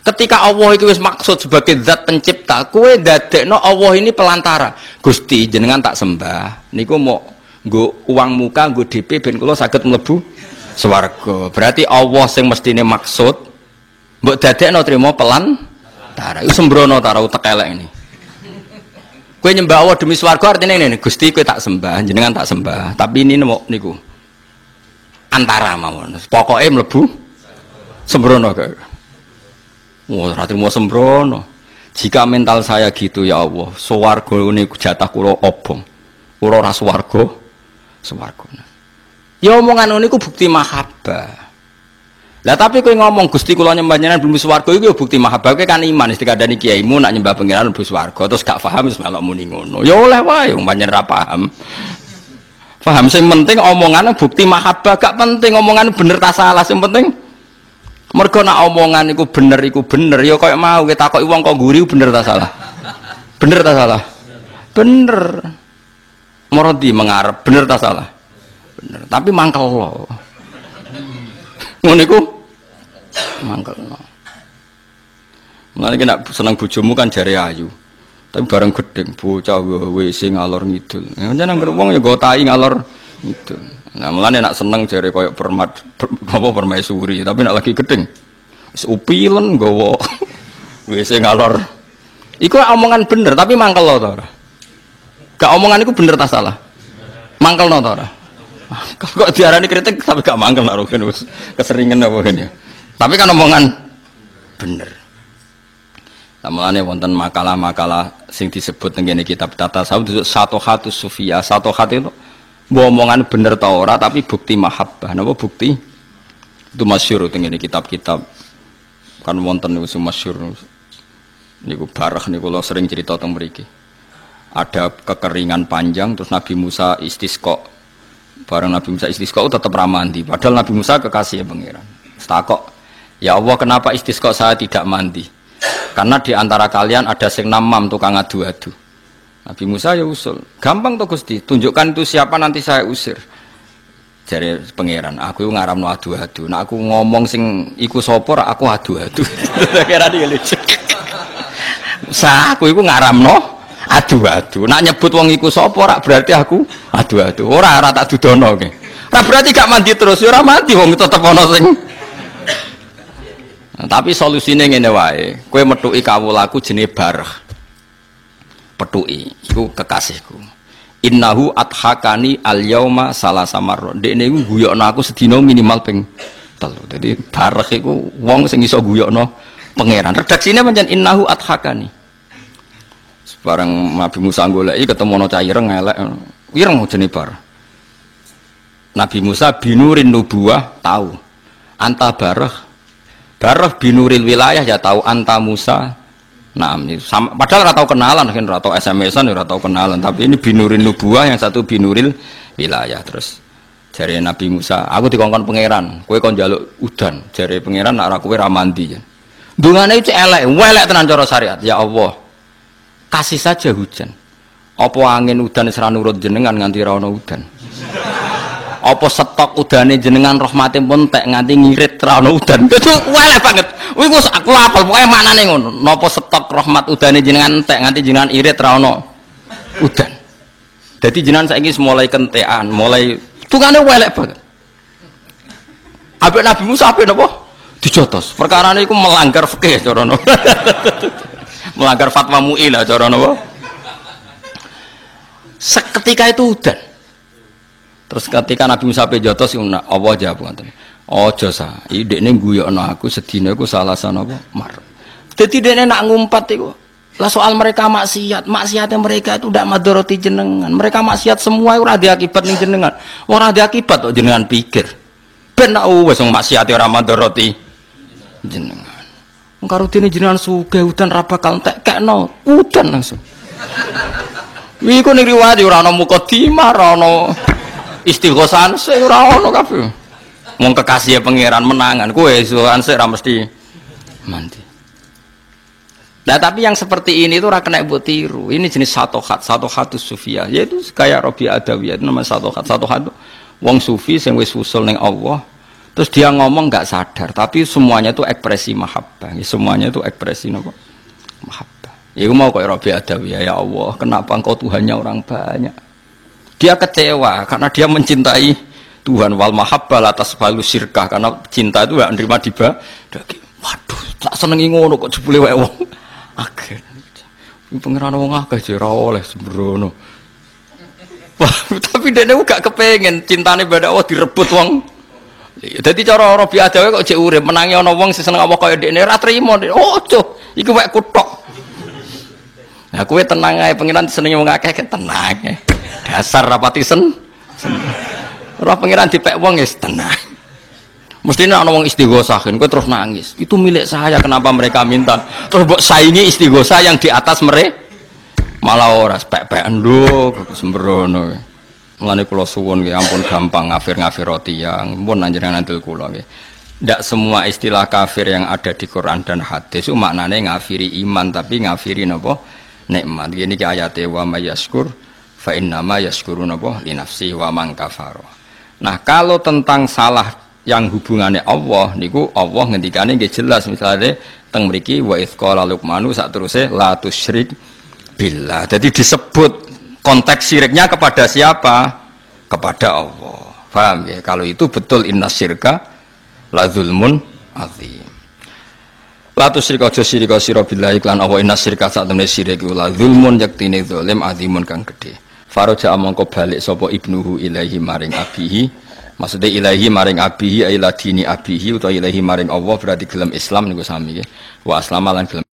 Ketika Allah itu wis maksud sebagai zat pencipta, kowe dadekno Allah ini pelantara. Gusti jenengan tak sembah. Niku mau nggo uang muka, nggo DP ben kula saged mlebu swarga. Berarti Allah sing mestine maksud mbok dadekno trimo pelantara. Iku sembrono ta ora utek elek ini. Kowe nyembah Allah demi swarga artine ngene, Gusti kowe tak sembah, jenengan tak sembah, tapi ini niku antara mawon. Pokoke mlebu sembrono kae. Ora trimo sembrono. Jika mental saya gitu ya Allah, swarga niku jatah kula obong. Kula ora swarga. Ya omongan niku bukti mahabbah. Lah tapi kowe ngomong Gusti kula nyembah jenengan belum swarga iku ya bukti mahabbah kowe kan iman wis dikandani kiaimu nak nyembah pangeran belum swarga terus gak paham wis melok muni ngono. Ya oleh wae wong pancen ra paham. Paham sing penting omongane bukti mahabbah gak penting omongane bener ta salah sing penting mergo nak omongan iku bener ya koyo mau kowe takoki wong kok nguri bener ta salah. Bener ta salah? Bener. Morodi mengarep bener ta salah? Bener. Tapi mangkel lo. Ngono iku mangkelno. Mulane nek seneng bojomu kan jare ayu. Tapi bareng gedeng bocah WC ngalor ngidul. Ya nang wong ya nggo tai ngalor ngidul. Nah, mulane nak seneng jare koyo permaisuri, tapi nak lagi gedeng wis upilen nggawa WC ngalor. Iku omongan bener tapi mangkel to ora? Gak omongan iku bener ta salah? Mangkelno to ora? Kok diarani kritik tapi gak mangkel nak rugen wis keseringan apa ngene. Tapi kan omongan bener. Mulane wonten makalah-makalah sing disebut teng kene kitab tata sawuh satu hatus sufia. Satu hat itu omongan bener ta ora tapi bukti mahabbah. Napa bukti? Itu masyhur teng kene kitab-kitab. Kan wonten niku masyhur. Niku barah niku kula sering cerita teng mriki. Ada kekeringan panjang terus Nabi Musa istisqa. Bareng Nabi Musa istisqa tetap ramandi. Padahal Nabi Musa kekasih pangeran. Takok, "Ya Allah, kenapa istisqa saya tidak mandi?" Karena di antara kalian ada sing namam tukang adu-adu. Nabi Musa ya usul, gampang toh Gusti, tunjukkan itu siapa nanti saya usir. Jare pangeran, aku ngaramno adu-adu. Nek aku ngomong sing iku sapa rak aku adu-adu. Kira dia lucu. Aku iku ngaramno adu-adu. Nek nyebut wong iku sapa rak berarti aku adu-adu. Ora tak dudono ke. Ora berarti gak mandi terus, ya ora mati wong tetep ana sing. Nah, tapi solusine ngene wae, kowe metuki kawulaku jenenge barah. Petuki, iku kekasihku. Innahu adhakani al-yauma salasa marra. Dekne iku guyokno aku sedina minimal ping 3. Dadi barah iku wong sing iso guyokno pangeran. Redaksine pancen innahu adhakani. Bareng Nabi Musa goleki ketemu ana cah ireng elek. Ireng jenenge barah. Nabi Musa binurin nubuwah tahu. Anta barah binuril wilayah ya tahu anta Musa. Nah, padahal ora tau kenalan, kan ora tau SMS-an, ora tau kenalan, tapi ini binuril nubuwah, yang satu binuril wilayah. Terus jare Nabi Musa, aku dikongkon pangeran, kowe kon njaluk udan. Jare pangeran nek ora kowe ra mandi. Dungane iki elek, welek tenan cara syariat. Ya Allah, kasih saja hujan. Apa angin udan wis ra nurut jenengan nganti ra ono udan? Apa stok udane jenengan rahmate pun tek nganti ngirit ra ono udan. Itu weleh banget. Kuwi aku apal pokoke maknane ngono. Napa stok rahmat udane jenengan tek nganti jenengan irit ra ono udan. Dadi jenengan saiki mulai kentekan, mulai tungane welek banget. Ambek Nabi Musa ape napa? Dijotos. Perkarane iku melanggar fikih cara napa. Melanggar fatwa MUI lah cara napa. Seketika itu udan. Terus ketika Nabi Musa pe jotos Allah jawab ngoten. Aja sa, idekne guyokno aku sedina iku salah sanapa mar. Dadi dekne nak ngumpat iku. Lah soal mereka maksiatnya mereka itu ndak madharati jenengan. Mereka maksiat semua ora ada akibat ning jenengan. Ora ada akibat kok jenengan pikir. Ben nak wis wong maksiate ora madharati jenengan. Wong karo dene jenengan sugih udan ra bakal entek kekno udan langsung. Iku ning riwayat ora ana mukadimah, ora ana istighosan sik ora ono kabeh. Wong kekasih pangeran menangan kowe sowan sik ora mesti mandi. Nah, tapi yang seperti ini itu ora kena mbok tiru. Ini jenis satu hatus sufia, yaitu kayak Robi Adawiyah itu namanya satu hat. Wong sufi sing wis usul ning Allah, terus dia ngomong enggak sadar, tapi semuanya itu ekspresi mahabbah. Semuanya itu ekspresi napa? Mahabbah. Ya mau kayak Robi Adawiyah, ya Allah, kenapa engkau Tuhannya orang banyak? Dia kecewa karena dia mencintai Tuhan. Wal mahabbah atas balu syirkah, karena cinta itu gak nerima dibagi. Waduh, tak senengi ngono kok jebule wae wong. Akhir. Pangeran wong akeh jera oleh sembrono. Wah, tapi dene gak kepengen cintane pada Allah direbut wong. Dadi cara Rabi Adawe kok jek urip menangi ana wong sing seneng apa kaya dekne ora trimo. Oh, cuk, iku wek kutok. Nah, kowe tenang ae pangeran senenge wong akeh tenang ae. Dasar rapati ora pangeran dipek wong wis tenang. Mestine ana wong istighosahin kowe terus nangis. Itu milik saya, kenapa mereka minta? Terus mbok saingi istighosa yang di atas mereka. Malah ora pek-pek nduk sembrono. Mulane kula suwun nggih ampun gampang ngafir-ngafiroti yang pun panjenengan andel kula nggih. Ndak semua istilah kafir yang ada di Quran dan hadis itu maknane ngafiri iman, tapi ngafiri napa? Nikmat. Ini ki ayate wa mayyaskur fa innama yaskuru napa li nafsi wa man kafara. Nah, kalau tentang salah yang hubungannya Allah niku Allah ngendikane nggih jelas, misalnya teng mriki wa idz qala luqmanu sak teruse la tusyrik billah. Jadi disebut konteks syiriknya kepada siapa? Kepada Allah. Paham ya? Kalau itu betul inna syirka la zulmun azim. La tusyrika aja sirika sira billahi lan Allah inna syirka sak temene syirik la zulmun yaktine zalim azimun kang gedhe. Faraja amangka balik sapa ibnuhu ilaihi maring abihi. Maksudnya ilahi maring abihi ila dini abihi utawa ilahi maring Allah berarti gelem Islam niku sami nggih. Wa aslama lan gelem